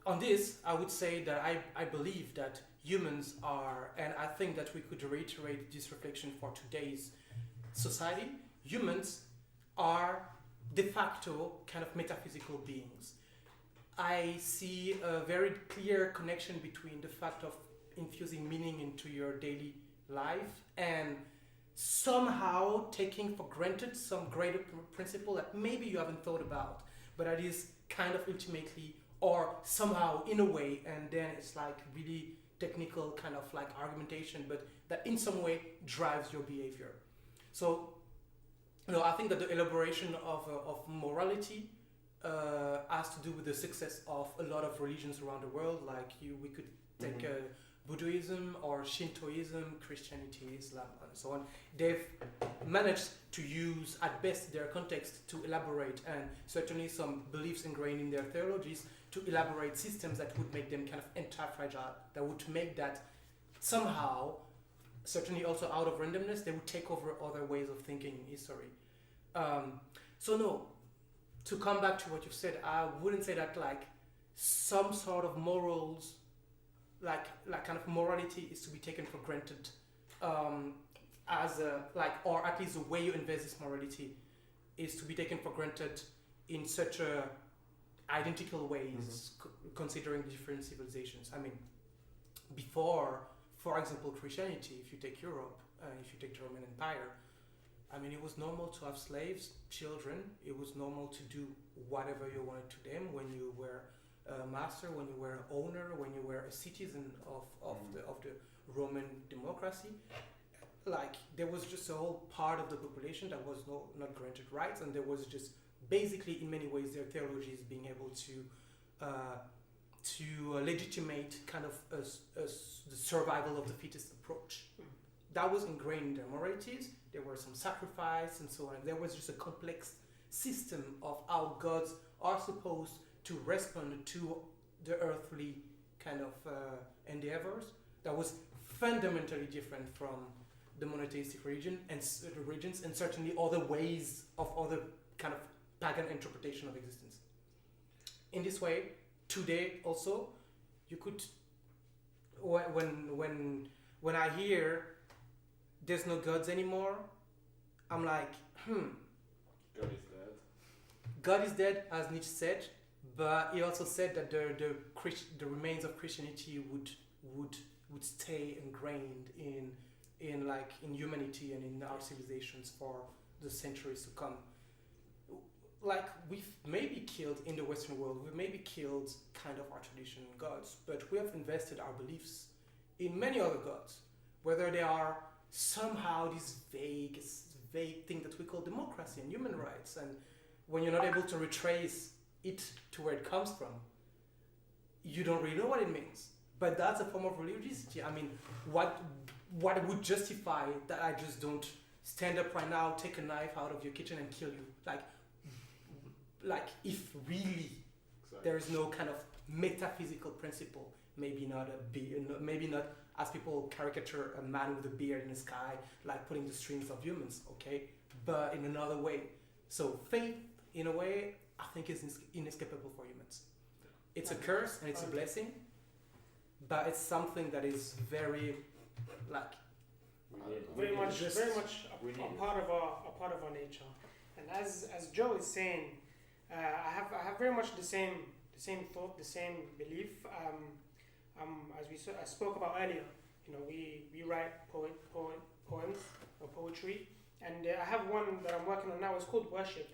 on this, I would say that I believe that humans are, and I think that we could reiterate this reflection for today's society, humans are de facto kind of metaphysical beings. I see a very clear connection between the fact of infusing meaning into your daily life and somehow taking for granted some greater principle that maybe you haven't thought about, but that is kind of ultimately or somehow in a way, and then it's like really technical kind of like argumentation, but that in some way drives your behavior. So, I think that the elaboration of morality has to do with the success of a lot of religions around the world. Like we could take Buddhism or Shintoism, Christianity, Islam, and so on. They've managed to use at best their context to elaborate, and certainly some beliefs ingrained in their theologies to elaborate systems that would make them kind of anti-fragile, that would make that somehow, certainly also out of randomness, they would take over other ways of thinking in history. To come back to what you said, I wouldn't say that like some sort of morals, like kind of morality is to be taken for granted, as a or at least the way you invest this morality is to be taken for granted in such a identical ways, considering different civilizations. I mean, before, for example, Christianity, if you take Europe, if you take the Roman Empire, I mean, it was normal to have slaves, children. It was normal to do whatever you wanted to them when you were a master, when you were an owner, when you were a citizen of the Roman democracy. Like, there was just a whole part of the population that was not granted rights, and there was just basically, in many ways, their theology is being able to legitimate kind of the survival of the fittest approach. That was ingrained in their moralities. There were some sacrifice and so on. There was just a complex system of how gods are supposed to respond to the earthly kind of endeavors that was fundamentally different from the monotheistic religion and religions, and certainly other ways of other kind of pagan interpretation of existence. in this way, today also, you could, when I hear there's no gods anymore, I'm like, God is dead. God is dead, as Nietzsche said, but he also said that the remains of Christianity would stay ingrained in humanity and in our civilizations for the centuries to come. Like, we've maybe killed in the Western world, we've maybe killed kind of our traditional gods, but we have invested our beliefs in many other gods, whether they are somehow this vague thing that we call democracy and human rights. And when you're not able to retrace it to where it comes from, you don't really know what it means. But that's a form of religiosity. I mean, what would justify that I just don't stand up right now, take a knife out of your kitchen and kill you? Like if really there is no kind of metaphysical principle, maybe not as people caricature a man with a beard in the sky, like pulling the strings of humans, okay? But in another way. So faith, in a way, I think is inescapable for humans. It's a curse and it's a blessing, but it's something that is very, like, very much we need a part of our nature. And as Joe is saying, I have very much the same thought, the same belief. As I spoke about earlier, we write poems or poetry, and I have one that I'm working on now. It's called Worship,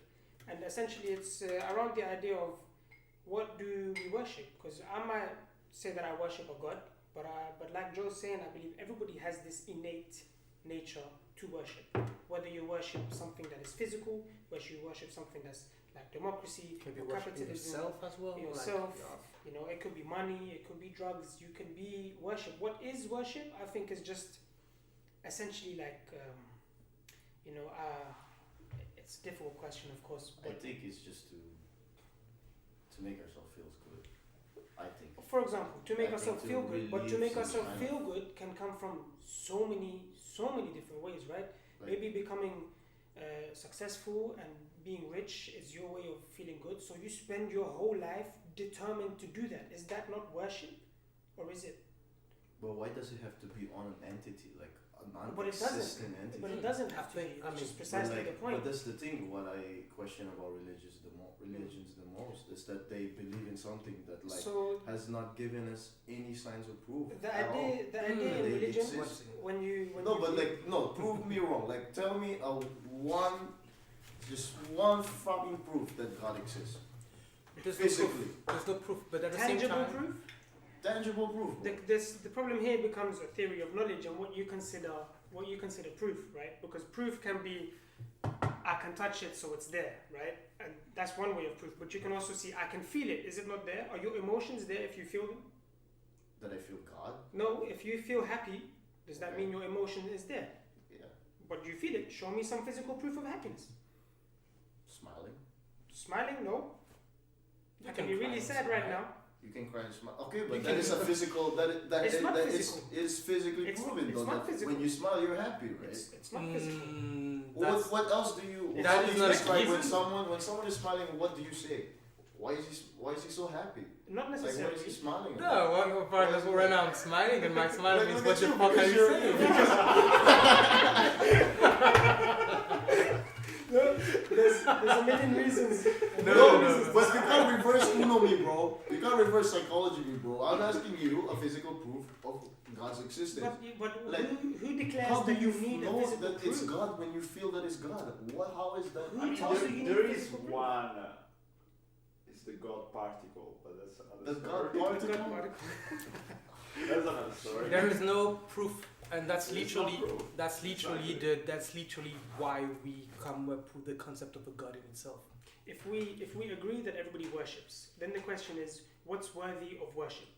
and essentially it's around the idea of what do we worship? Because I might say that I worship a god, but like Joe's saying, I believe everybody has this innate nature to worship. Whether you worship something that is physical, whether you worship something that's like democracy, can be or worshiping capitalism, yourself as well. yourself. Like, It could be money, it could be drugs. You can be worship. What is worship? I think is just essentially like, it's a difficult question, of course. I But think it's just to make ourselves feel good. I think. for example, to make I ourselves think feel to good, but to relieve make some ourselves kind feel good can come from so many different ways, right? Like, Maybe becoming successful and being rich is your way of feeling good. So you spend your whole life determined to do that. Is that not worship, or is it? but why does it have to be on an entity, like a But it doesn't. non-existent entity? But it doesn't have to be. I Which is mean, precisely the point. But that's the thing. What I question about religions the most is that they believe in something that So has not given us any signs of proof. the at all. idea in They religion, exist. when you Prove me wrong. Like, tell me just one fucking proof that God exists. there's no Physically, proof. There's no proof, but at the same tangible time, proof. tangible proof. bro. The problem here becomes a theory of knowledge and what you consider proof, right? Because proof can be, I can touch it, so it's there, right? And that's one way of proof. But you can also see, I can feel it. Is it not there? Are your emotions there if you feel them? That I feel God. No. If you feel happy, does that Okay. mean your emotion is there? Yeah. But you feel it. Show me some physical proof of happiness. Smiling. Smiling, no. You I can can be cry really and sad right smile. now. You can cry and smile. Okay, but You that can is do a that. physical. That It's not that physical. is physically It's proven. it's though, not that physical. when you smile, you're happy, right? It's not physical. that's, What else do you? That how is do you not a describe when given. someone is smiling? What do you say? Why is he so happy? Not Like, necessarily. what is he smiling? no, right now I'm smiling, and my smile Like, means look what at the you, fuck are because you you're- saying? There's a million reasons. No, but you can't reverse Uno me, bro. You can't reverse psychology me, bro. I'm asking you a physical proof of God's existence. But Like, who declares How do that you need a know physical that proof? it's God when you feel that it's God? How is that? Who I mean, tells you you need there is physical proof? one. It's the God particle, but that's another The story. God particle? God particle. That's another story. There is no proof, and that's There is no literally proof. that's literally Exactly. that's literally why we come up with the concept of a God in itself. If we agree that everybody worships, then the question is, what's worthy of worship?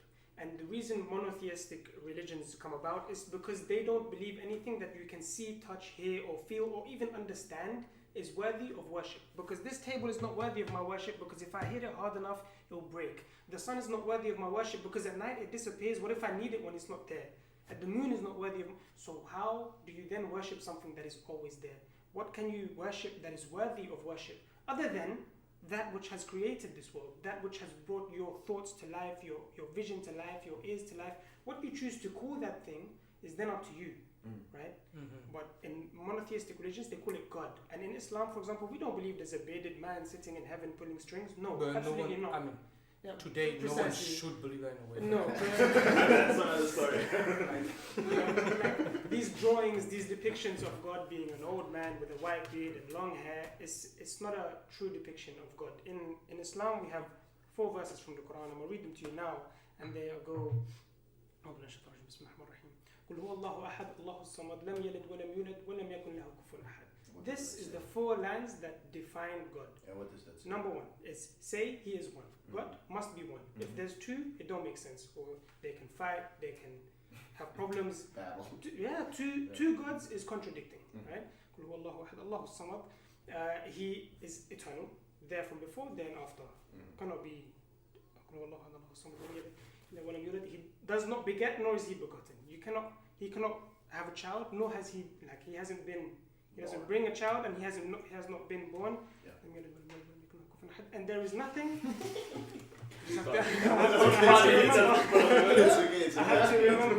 And the reason monotheistic religions come about is because they don't believe anything that you can see, touch, hear, or feel, or even understand is worthy of worship. Because this table is not worthy of my worship, because if I hit it hard enough, it'll break. The sun is not worthy of my worship, because at night it disappears. What if I need it when it's not there? And the moon is not worthy of. So how do you then worship something that is always there? What can you worship that is worthy of worship? Other than that which has created this world, that which has brought your thoughts to life, your vision to life, your ears to life. What you choose to call that thing is then up to you, right? But in monotheistic religions, they call it God. And in Islam, for example, we don't believe there's a bearded man sitting in heaven pulling strings. No, But absolutely no one, not. I mean, Yeah, today no one precisely. should believe that in a way. No. That's another story. Like, these drawings, these depictions of God being an old man with a white beard and long hair, it's not a true depiction of God. In Islam, we have 4 verses from the Quran. I'm going to read them to you now, and they go. قل هو الله أحد الله الصمد لم يلد ولم يولد ولم يكن له كفوا أحد. This is the 4 lines that define God. And what does that say? Number 1 is say He is one. God must be one. If there's 2, it don't make sense. Or they can fight, they can have problems. Battle. Two gods is contradicting, right? قل هو الله أحد الله الصمد. He is eternal, there from before, then after. Cannot be. قل هو الله أحد الله الصمد لم يلد ولم يولد. He does not beget, nor is he begotten. He cannot have a child, nor has he, like, he hasn't been, he doesn't bring a child, and he has not been born. And there is nothing. I have to remember.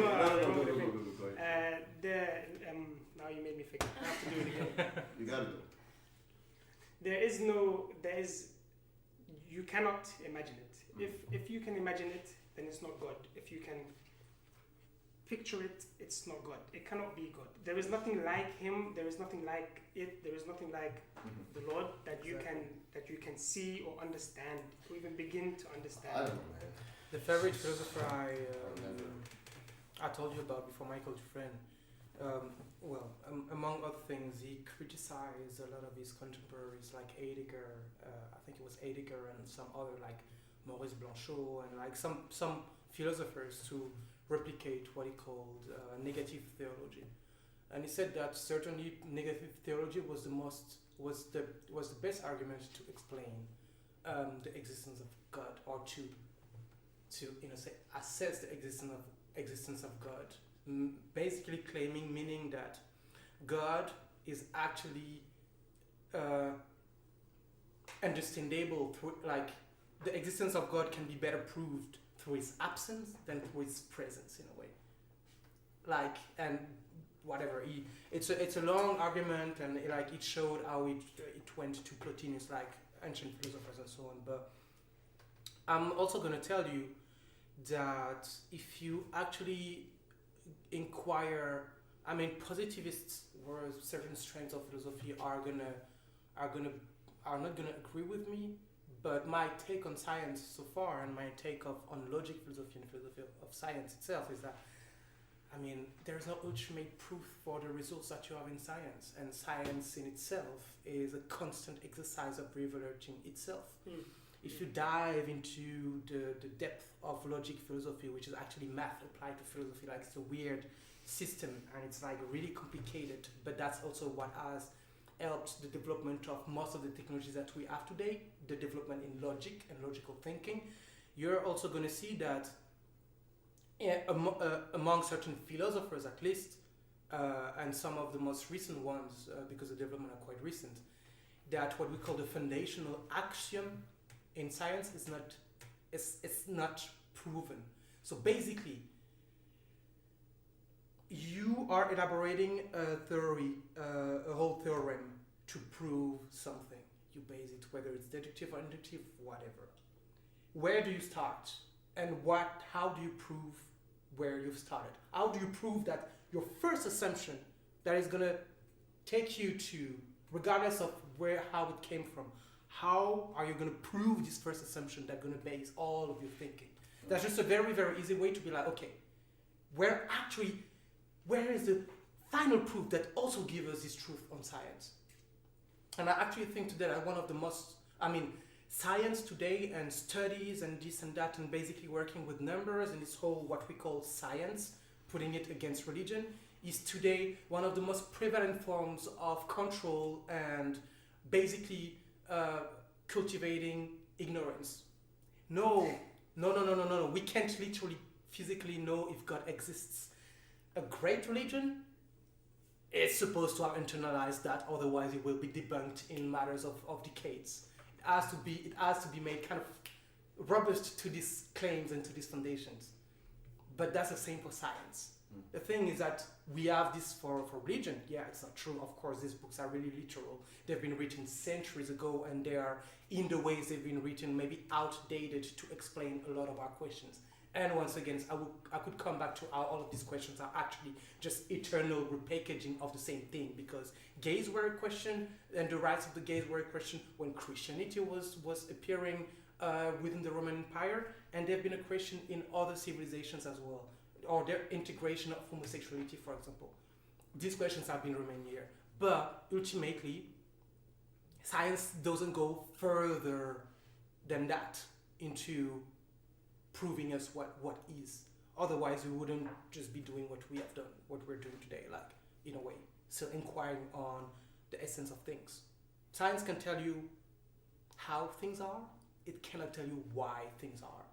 Now you made me forget. I have to do it again. You got it. You cannot imagine it. If you can imagine it, then it's not God. If you can picture it, it's not God. It cannot be God. There is nothing like Him. There is nothing like it. There is nothing like the Lord that you can see or understand, or even begin to understand. I don't know, man. The favorite philosopher I told you about before, Michael Dufresne, among other things, he criticized a lot of his contemporaries like Heidegger, I think it was Heidegger, and some other like Maurice Blanchot, and like some philosophers to replicate what he called negative theology. And he said that certainly negative theology was the best argument to explain the existence of God, or to assess the existence of God. Basically meaning that God is actually understandable through, like, the existence of God can be better proved through His absence than through His presence, in a way. Like, and whatever, it's a long argument, and like it showed how it went to Plotinus, like ancient philosophers and so on. But I'm also going to tell you that if you actually inquire, I mean, positivists or certain strands of philosophy are not gonna agree with me, but my take on science so far, and my take on logic philosophy and philosophy of science itself, is that, I mean, there's no ultimate proof for the results that you have in science, and science in itself is a constant exercise of reevaluating itself. If you dive into the depth of logic philosophy, which is actually math applied to philosophy, like, it's a weird system, and it's like really complicated, but that's also what has helped the development of most of the technologies that we have today, the development in logic and logical thinking. You're also going to see that among certain philosophers, at least, and some of the most recent ones, because the development are quite recent, that what we call the foundational axiom in science is not proven. So basically, you are elaborating a theory, a whole theorem to prove something. You base it, whether it's deductive or inductive, whatever. Where do you start? And how do you prove where you've started? How do you prove that your first assumption that is going to take you to, regardless of how it came from, how are you going to prove this first assumption that's going to base all of your thinking? That's just a very, very easy way to be like, okay, where is the final proof that also gives us this truth on science? And I actually think today that one of the most, science today and studies and this and that, and basically working with numbers and this whole what we call science, putting it against religion, is today one of the most prevalent forms of control and basically cultivating ignorance. No. We can't literally physically know if God exists. A great religion is supposed to have internalized that, otherwise it will be debunked in matters of decades. it has to be made kind of robust to these claims and to these foundations. But that's the same for science. The thing is that we have this for religion. Yeah, it's not true. Of course, these books are really literal. They've been written centuries ago, and they are, in the ways they've been written, maybe outdated to explain a lot of our questions. And once again, I could come back to how all of these questions are actually just eternal repackaging of the same thing, because gays were a question, and the rights of the gays were a question when Christianity was appearing within the Roman Empire, and they've been a question in other civilizations as well, or their integration of homosexuality, for example. These questions have been remaining here. But ultimately, science doesn't go further than that into proving us what is. Otherwise, we wouldn't just be doing what we have done, what we're doing today, like, in a way. So inquiring on the essence of things. Science can tell you how things are. It cannot tell you why things are.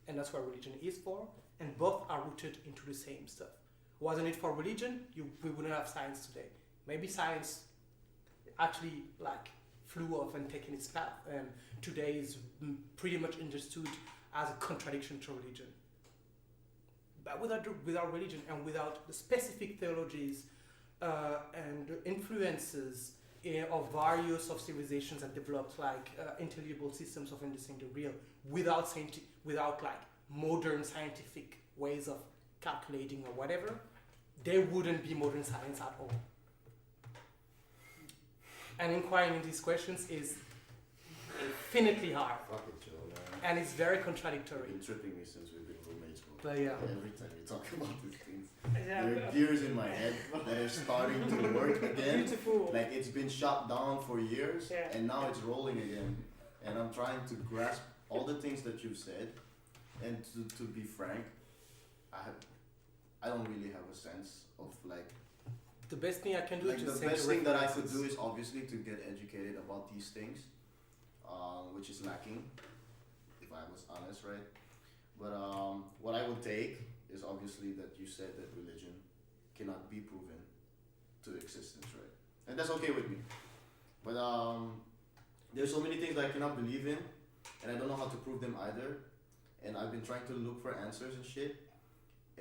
And that's what religion is for. And both are rooted into the same stuff. Wasn't it for religion, we wouldn't have science today. Maybe science actually flew off and taken its path, and today is pretty much understood as a contradiction to religion. But without religion and without the specific theologies and the influences of various of civilizations that developed intelligible systems of understanding the real, without modern scientific ways of calculating or whatever, there wouldn't be modern science at all. And inquiring into these questions is infinitely hard. Fucking chill, man. And it's very contradictory. You've been tripping me since we've been roommates, bro. But yeah. Every time you talk about these things, Yeah, there are gears in my head that are starting to work again. beautiful. Like it's been shut down for years, Yeah. and now it's rolling again. And I'm trying to grasp all the things that you've said. And to be frank, I don't really have a sense of The best thing I can do is just the best thing that I could do is obviously to get educated about these things, which is lacking, if I was honest, right? But what I would take is obviously that you said that religion cannot be proven to existence, right? And that's okay with me. But there's so many things that I cannot believe in, and I don't know how to prove them either. And I've been trying to look for answers and shit.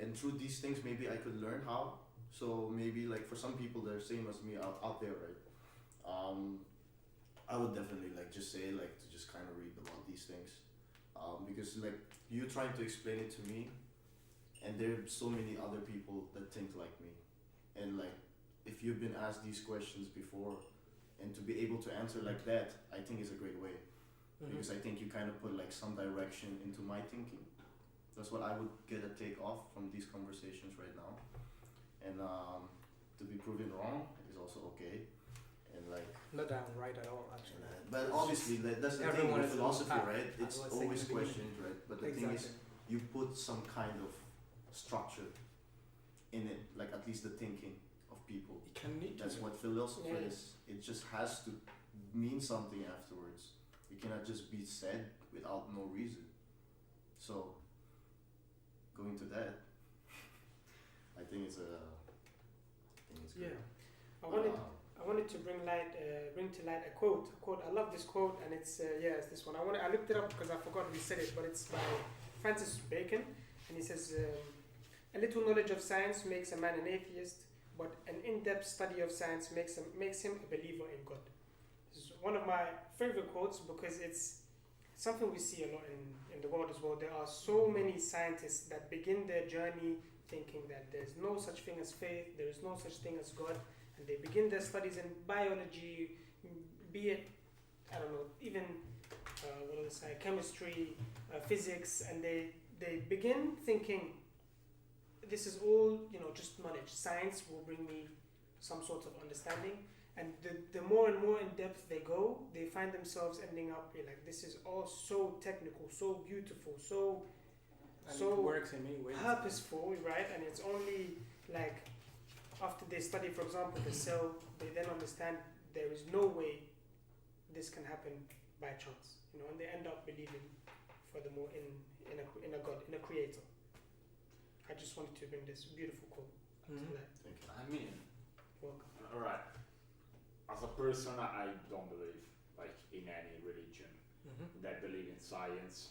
And through these things, maybe I could learn how. So maybe for some people that are same as me out there, right? I would definitely just say to just kind of read about these things, because you trying to explain it to me, and there are so many other people that think like me, and if you've been asked these questions before, and to be able to answer like that, I think is a great way, because I think you kind of put some direction into my thinking. That's what I would get a take off from these conversations right now. And to be proven wrong is also okay, and not that I'm right at all, actually. but obviously that's the thing with philosophy, right? It's always questioned, right? But the thing is, you put some kind of structure in it, at least the thinking of people. It can need That's to. what philosophy is. It just has to mean something afterwards. It cannot just be said without no reason. So going to that, I think it's good. Yeah. I wanted to bring to light a quote. I love this quote, and it's it's this one. I looked it up because I forgot who said it, but it's by Francis Bacon, and he says, "A little knowledge of science makes a man an atheist, but an in-depth study of science makes him a believer in God." This is one of my favorite quotes because it's something we see a lot in the world as well. There are so many scientists that begin their journey thinking that there's no such thing as faith, there is no such thing as God, and they begin their studies in biology, be it, I don't know, even chemistry, physics, and they begin thinking this is all just knowledge. Science will bring me some sort of understanding, and the more and more in depth they go, they find themselves ending up this is all so technical, so beautiful, and it works in many ways. Purposeful, right? And it's only after they study, for example, the cell, they then understand there is no way this can happen by chance, and they end up believing furthermore in a God, in a creator. I just wanted to bring this beautiful quote to light. Thank you. I mean, Welcome. alright. As a person, I don't believe. like in any religion. Mm-hmm. They believe in science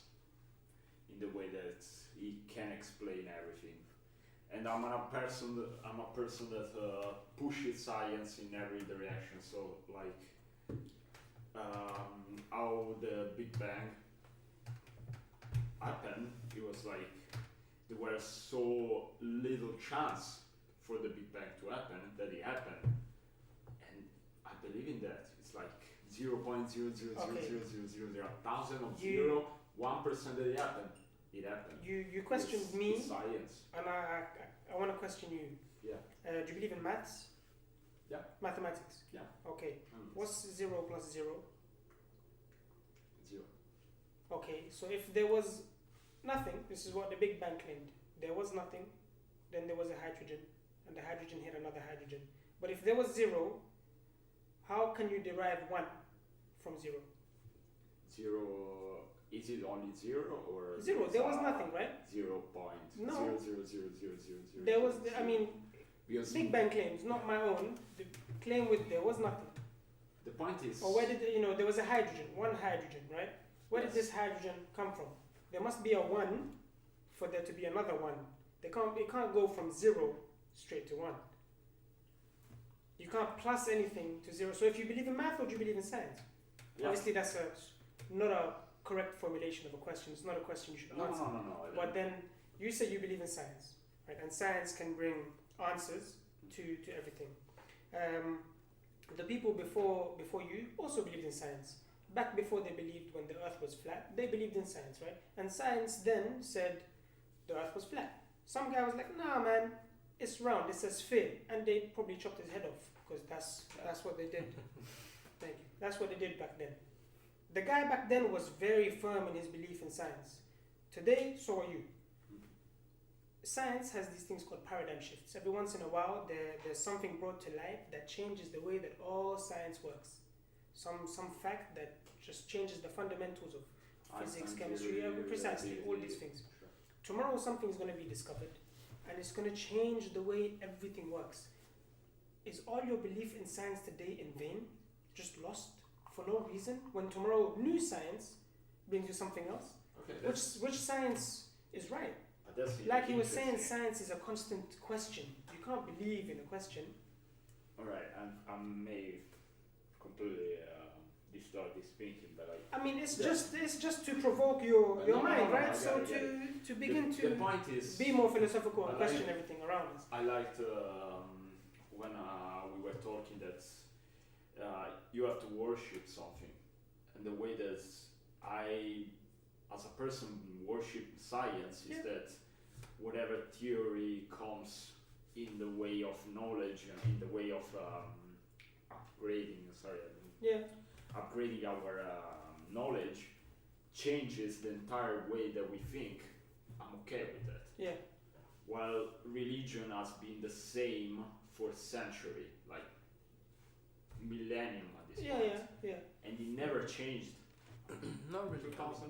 in the way that he can explain everything. And I'm a person that pushes science in every direction. So like how the Big Bang happened, it was like there was so little chance for the Big Bang to happen that it happened, and I believe in that. It's like 0.0000000,000 of 1% that it happened. It happened. You questioned it's, me, it's science. and I want to question you. Yeah. Do you believe in maths? Yeah. Mathematics. Yeah. Okay. What's 0 plus 0? 0. Okay. So if there was nothing, this is what the Big Bang claimed. There was nothing, then there was a hydrogen, and the hydrogen hit another hydrogen. But if there was 0, how can you derive 1 from 0? 0. Is it only 0 or 0? There was nothing, right? 0 point. No. 0.0000000. There was. I mean, because Big Bang claims, not my own. The claim with there was nothing. the point is. Or where did there was a hydrogen, one hydrogen, right? Where did this hydrogen come from? There must be a 1 for there to be another 1. It can't go from 0 straight to 1. You can't plus anything to 0. So if you believe in math or do you believe in science? Yeah. Obviously that's not a correct formulation of a question. It's not a question you should answer. No. But then you say you believe in science, right? And science can bring answers to everything. The people before you also believed in science. Back before they believed when the earth was flat, they believed in science, right? And science then said the earth was flat. Some guy was like, nah man, it's round, it's a sphere. And they probably chopped his head off because that's what they did. Thank you. That's what they did back then. The guy back then was very firm in his belief in science. Today, so are you. Science has these things called paradigm shifts. Every once in a while, there's something brought to light that changes the way that all science works. Some fact that just changes the fundamentals of physics, chemistry, precisely, all these things. Sure. Tomorrow something is going to be discovered and it's going to change the way everything works. Is all your belief in science today in vain? Just lost for no reason? When tomorrow new science brings you something else? Okay. Which science is right? That's Like he was saying, interesting. science is a constant question. You can't believe in a question. Alright, and I may completely distort this thinking, but like. I mean, it's just to provoke your mind, right? So to begin the to point is, be more philosophical and I question like- everything around us. I liked when we were talking that you have to worship something, and the way that I, as a person, worship science is that whatever theory comes in the way of knowledge and in the way of upgrading our knowledge changes the entire way that we think. I'm okay with that. Yeah. While religion has been the same for century, like millennium at this point, and it never changed. Not really. 2000.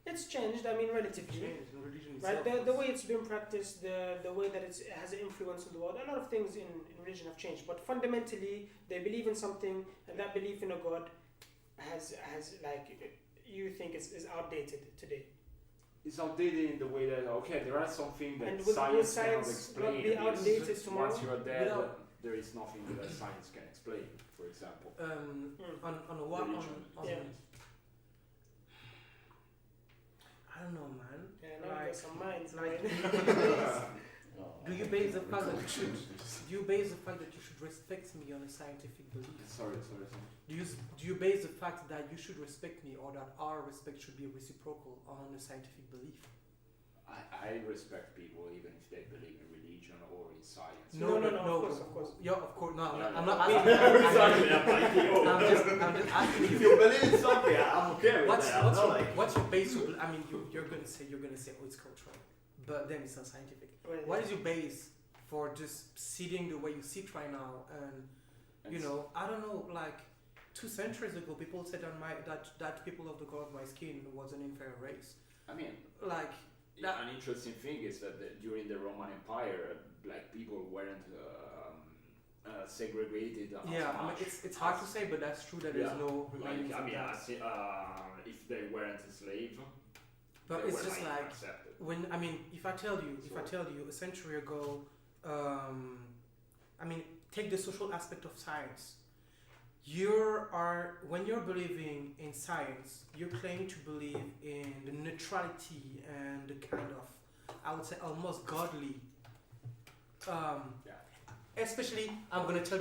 It's changed, I mean, relatively. Changed. The religion Right, itself the was- way it's been practiced, the way that it has an influence in the world, a lot of things in religion have changed. But fundamentally, they believe in something, and that belief in a God has like, you think is outdated today. It's outdated in the way that there are some things that And will science cannot science explain. not be It's outdated just tomorrow? Once you are dead, Without- there is nothing that science can explain. For example, on a walk religion. on Yeah. I don't know, man. Yeah, now you got some minds, like- right? Do you base the fact that you should respect me on a scientific belief? sorry. Do you base the fact that you should respect me or that our respect should be reciprocal on a scientific belief? I respect people even if they believe in religion or in science. No, of course. Yeah, of course. No, Yeah, I'm yeah. not asking. Exactly, I'm like, yo. I'm just asking If you. you believe in something, I'm okay with that. I'm not like. What's your base? I mean, you're gonna say oh, it's cultural, but then it's not scientific. Well, What is your base for just sitting the way you sit right now? And you know, I don't know, like 2 centuries ago, people said that people of the color of my skin was an inferior race. I mean, Like an interesting thing is that during the Roman Empire, black people weren't segregated. As Yeah, I mean, much it's hard to as- say, but that's true that there's Yeah. no Like, remains I of mean, that. if they weren't enslaved, But they it's were just like accepted. when I mean, if I tell you a century ago, I mean, take the social aspect of science. When you're believing in science, you claim to believe in the neutrality and the kind of, I would say, almost godly. Yeah. Especially, I'm gonna talk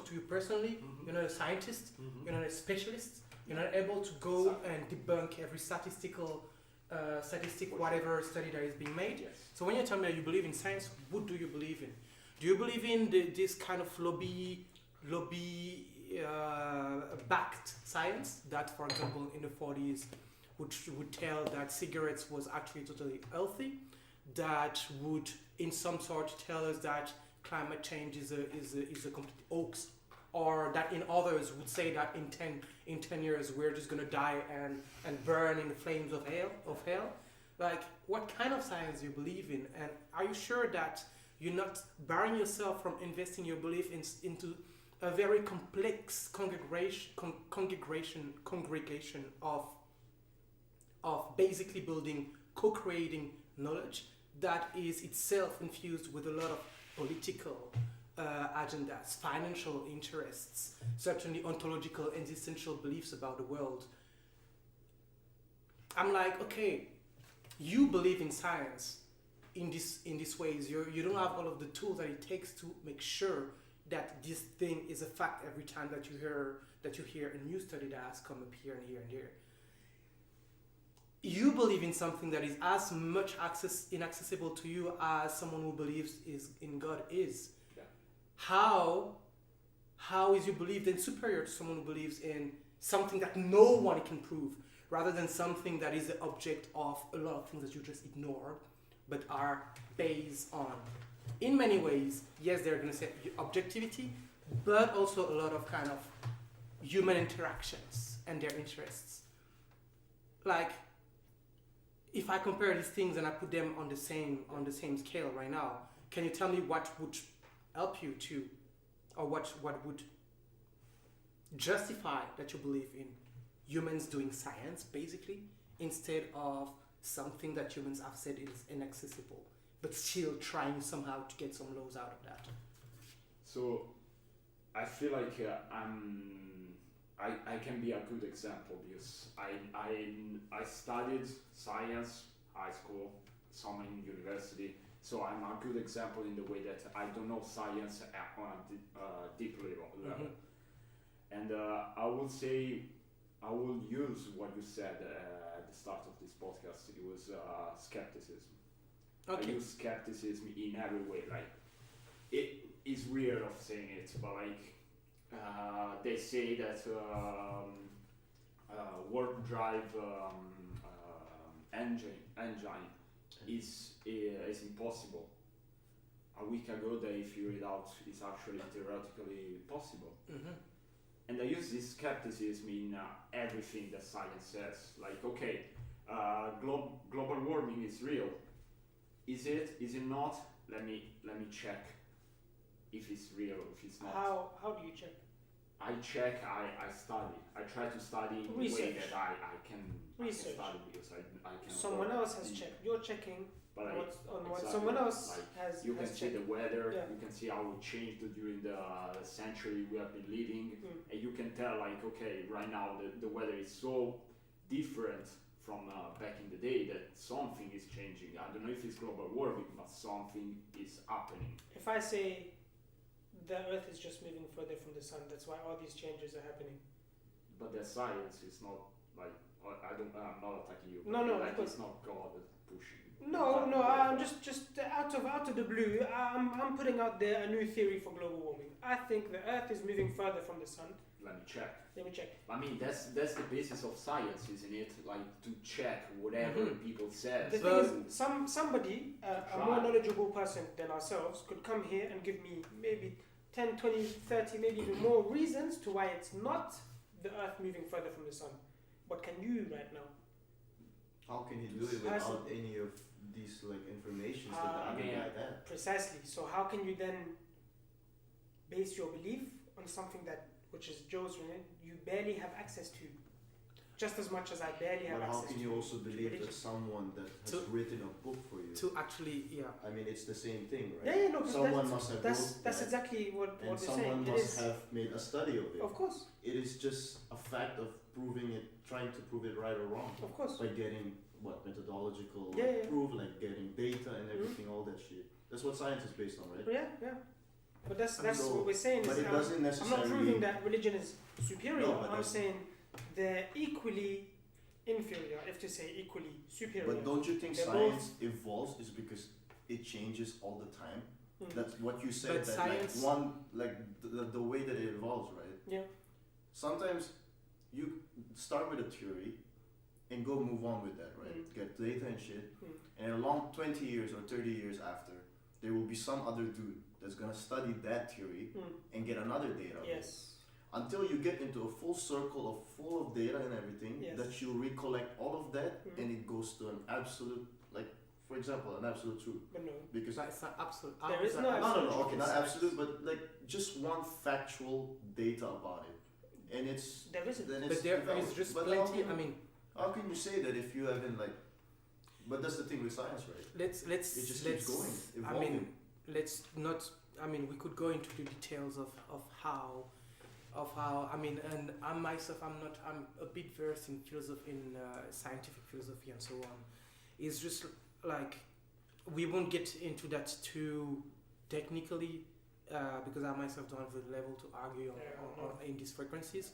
to you personally. Mhm. You're not a scientist. Mhm. You're not a specialist. You're not able to go and debunk every statistic, whatever study that is being made. Yes. So when you tell me that you believe in science, what do you believe in? Do you believe in this kind of lobby backed science that, for example, in the 40s would tell that cigarettes was actually totally healthy, that would in some sort tell us that climate change is a complete hoax, or that in others would say that in 10 years we're just gonna die and burn in the flames of hell? Like, what kind of science do you believe in? And are you sure that you're not barring yourself from investing your belief into a very complex congregation of basically building, co-creating knowledge that is itself infused with a lot of political agendas, financial interests, certainly ontological, existential beliefs about the world? I'm like, okay, you believe in science in these ways. You don't have all of the tools that it takes to make sure that this thing is a fact every time that you hear a new study that has come up here and here and here. You believe in something that is as much inaccessible to you as someone who believes in God is. Yeah. How is your belief then superior to someone who believes in something that no one can prove, rather than something that is the object of a lot of things that you just ignored, but are based on, in many ways, yes, they're going to say objectivity, but also a lot of kind of human interactions and their interests. Like, if I compare these things and I put them on the same scale right now, can you tell me what would help you to, or what would justify that you believe in humans doing science, basically, instead of something that humans have said is inaccessible, but still trying somehow to get some laws out of that? So, I feel like I can be a good example because I studied science, high school, some in university. So I'm a good example in the way that I don't know science on a deep level. Mm-hmm. And I will say, I will use what you said at the start of this podcast. It was skepticism. Okay. I use skepticism in every way. Like, it is weird of saying it, but like they say that warp drive engine is impossible. A week ago they figured out it's actually theoretically possible. Mm-hmm. And I use this skepticism in everything that science says. Like, okay, global warming is real. Is it? Is it not? Let me check if it's real, if it's not. How do you check? I check. I study. I try to study in the way Research. that I can Research. study because I can. Someone afford else has the- checked. You're checking But on what exactly, someone else like, has you can has see checked. the weather. Yeah. You can see how it changed during the century we have been living. And you can tell, like, okay, right now the weather is so different from back in the day that something is changing. I don't know if it's global warming, but something is happening. If I say the Earth is just moving further from the sun, that's why all these changes are happening. But the science is not like I'm not attacking you. No, no, like of it's not God pushing. No, I'm just out of the blue. I'm putting out there a new theory for global warming. I think the Earth is moving further from the sun. Let me check. Let me check. I mean, that's the basis of science, isn't it? Like, to check whatever people says. The thing is, somebody, a more knowledgeable person than ourselves, could come here and give me maybe 10, 20, 30, maybe even more reasons to why it's not the Earth moving further from the sun. What can you right now? How can you do it without any of these like information that the other guy had? Precisely. So how can you then base your belief on something that, which is Joe's, you barely have access to, just as much as I barely have But access how to. can you also believe religion. that someone that has To- written a book for you? To actually, yeah. I mean, it's the same thing, right? Yeah, no, but Someone must have that's wrote that's that, exactly what and we're saying. someone It must is, have made a study of it. of course, It is just a fact of proving it, trying to prove it right or wrong of course. by getting methodological Yeah. proof, like getting data and everything, all that shit. That's what science is based on, right? Yeah. But that's So- what we're saying. But Is, it doesn't I'm necessarily. not proving that religion is superior. No, but I'm that's- saying they're equally inferior, if to say equally superior. But don't you think They're science evolves is because it changes all the time? Mm. That's what you said. But that science- like one, like the way that it evolves, right? Yeah. Sometimes you start with a theory and go move on with that, right? Mm. Get data and shit, Mm. and along 20 years or 30 years after, there will be some other dude that's gonna study that theory Mm. and get another data. of it. Yes. Until you get into a full circle of full of data and everything, Yes. that you recollect all of that, Mm. and it goes to an absolute, like, for example, an absolute truth. But no. Because But it's not absolute. There is no no, absolute okay, truth. not absolute, but like just one factual data about it, and it's There isn't. then it's But there developed. is just But plenty. How I mean, can you say that if you haven't like? But that's the thing with science, right? let's It just keeps going, I mean, evolving. let's not. I mean, we could go into the details of how. I mean, and I myself, I'm a bit versed in philosophy, in scientific philosophy and so on. It's just like we won't get into that too technically because I myself don't have the level to argue in these frequencies.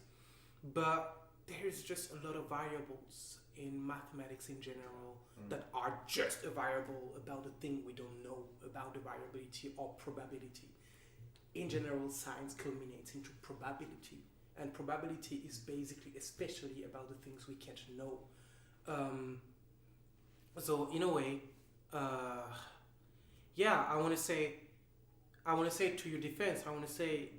But there's just a lot of variables in mathematics in general that are just a variable about the thing we don't know about the variability or probability. In general, science culminates into probability, and probability is basically, especially about the things we can't know. So in a way, yeah, I want to say to your defense, I want to say,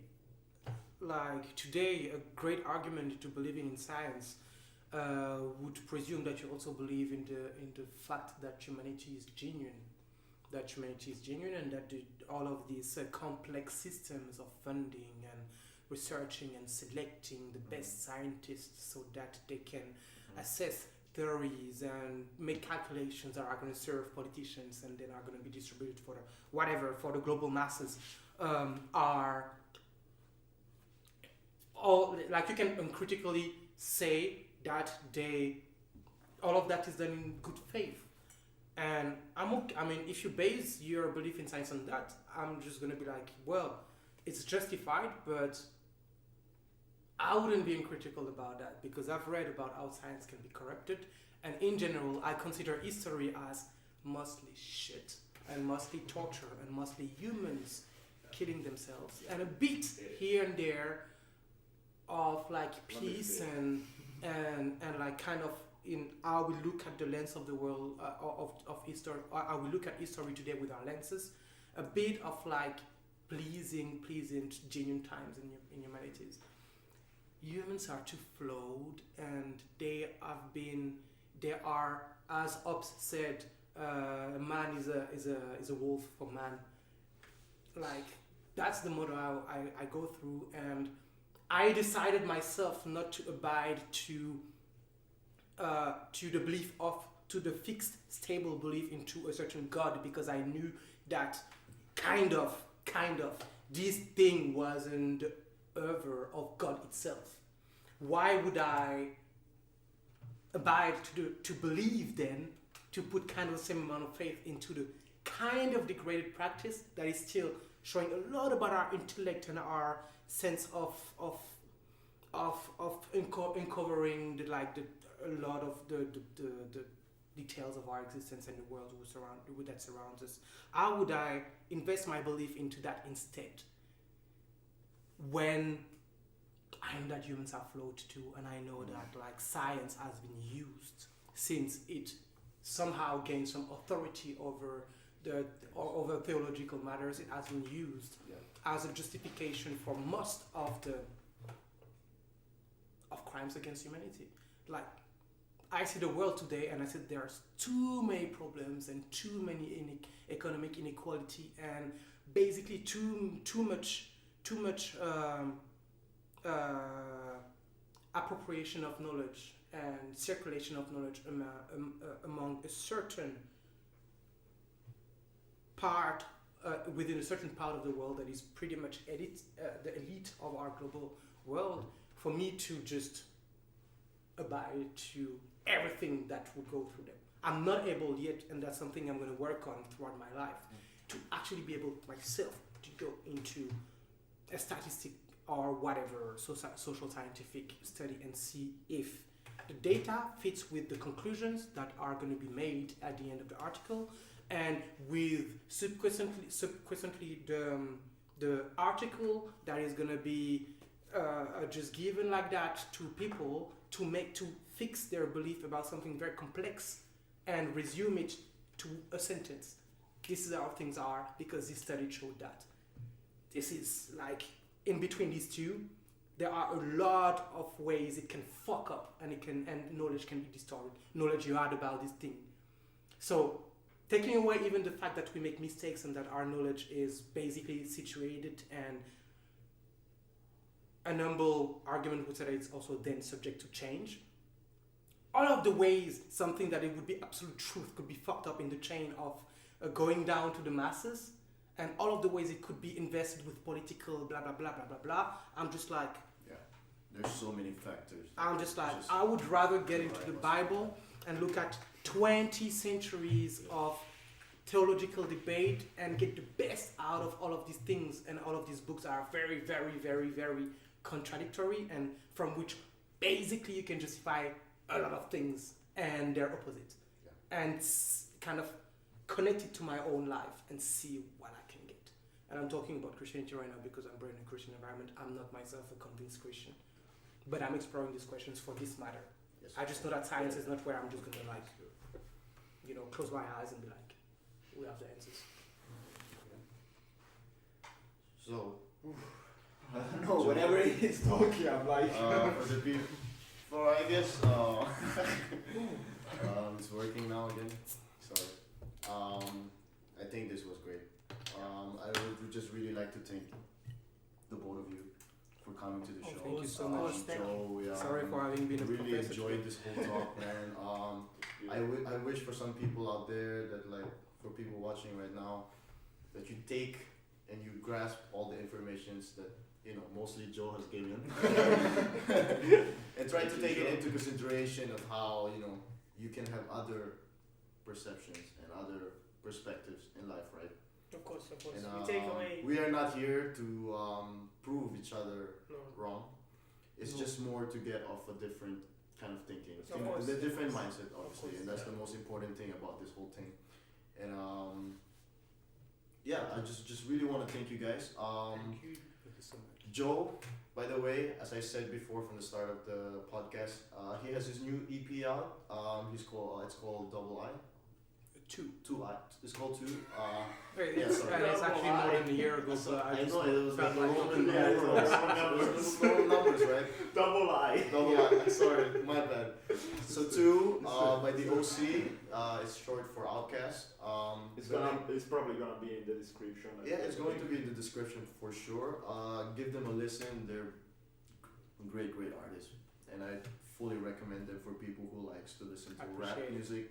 like today, a great argument to believing in science would presume that you also believe in the fact that humanity is genuine. And that all of these complex systems of funding and researching and selecting the best scientists so that they can assess theories and make calculations that are going to serve politicians and then are going to be distributed for the global masses are all, like, you can uncritically say that all of that is done in good faith. And I'm okay. I mean, if you base your belief in science on that, I'm just gonna be like, well, it's justified, but I wouldn't be uncritical about that because I've read about how science can be corrupted, and in general, I consider history as mostly shit and mostly torture and mostly humans killing themselves, and a bit here and there of like peace and like kind of in how we look at the lens of the world of history, how we look at history today with our lenses, a bit of like pleasant, genuine times in humanities. Humans are too flawed, and they are, as Hobbes said, man is a wolf for man. Like, that's the model I go through, and I decided myself not to abide to the fixed, stable belief into a certain God, because I knew that kind of this thing wasn't the oeuvre of God itself. Why would I abide to believe then, to put kind of the same amount of faith into the kind of degraded practice that is still showing a lot about our intellect and our sense of uncovering a lot of the details of our existence and the world that surrounds us. How would I invest my belief into that instead, when I know that humans are flawed too, and I know that like science has been used since it somehow gained some authority over over theological matters. It has been used as a justification for most of crimes against humanity. Like, I see the world today, and I said there's too many problems and too many economic inequality, and basically too much too much appropriation of knowledge and circulation of knowledge among a certain part within a certain part of the world that is pretty much the elite of our global world, for me to just abide to everything that will go through them. I'm not able yet, and that's something I'm going to work on throughout my life, to actually be able myself to go into a statistic or whatever social scientific study and see if the data fits with the conclusions that are going to be made at the end of the article, and with subsequently the article that is going to be just given like that to people to fix their belief about something very complex and resume it to a sentence. This is how things are because this study showed that. This is like, in between these two, there are a lot of ways it can fuck up and knowledge can be distorted. Knowledge you had about this thing. So taking away even the fact that we make mistakes and that our knowledge is basically situated, and an humble argument would say that it's also then subject to change. All of the ways something that it would be absolute truth could be fucked up in the chain of going down to the masses, and all of the ways it could be invested with political blah blah blah blah blah blah. I'm just like, Yeah, there's so many factors. I'm just like, I would rather get into the Bible and look at 20 centuries of theological debate and get the best out of all of these things, and all of these books are very, very, very, very contradictory, and from which basically you can justify a lot of things and their opposite, and kind of connect it to my own life and see what I can get. And I'm talking about Christianity right now because I'm bred in a Christian environment. I'm not myself a convinced Christian, but I'm exploring these questions for this matter. Yes. I just know that science is not where I'm just gonna like, close my eyes and be like, we have the answers. So, I don't know, whenever he's talking, I'm like... for the people, I guess, it's working now again. Sorry. I think this was great. I would just really like to thank the both of you for coming to the show. Thank you so much. Joe, Sorry for having been a really professor. enjoyed this whole talk, man. I wish for some people out there that, like, for people watching right now, that you take and you grasp all the informations that mostly Joe has given, and try to take it into consideration of how you can have other perceptions and other perspectives in life, right? Of course. And, We take away. we are not here to prove each other No. wrong. It's just more to get off a different kind of thinking, Of course. the different mindset, obviously, course, and that's the most important thing about this whole thing. And I just really want to thank you guys. Thank you so much. Joe, by the way, as I said before from the start of the podcast, he has his new EP out. It's called Double I. Two I. It's called Two. Wait, Yeah, it's, sorry. it's actually more than a year ago, so I just know it was like felt Roman numbers. numbers. Roman numbers, right? Double I. Double I. Sorry, my bad. So Two by the OC. It's short for Outcast. It's probably gonna be in the description. Yeah, it's going to be in the description for sure. Give them a listen. They're great artists, and I fully recommend them for people who likes to listen to rap Appreciate it. music.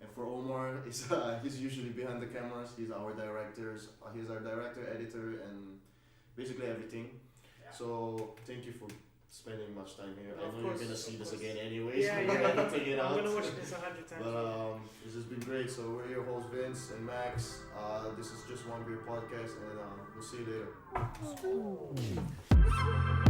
And for Omar, he's usually behind the cameras. He's our directors. He's our director, editor, and basically everything. Yeah. So thank you for spending much time here. Of I know course, you're gonna see of this course. again anyways. Yeah, We're yeah. editing it I'm out. gonna watch this 100 times. But this has been great. So we're your hosts, Vince and Max. This is Just One Beer Podcast, and we'll see you later.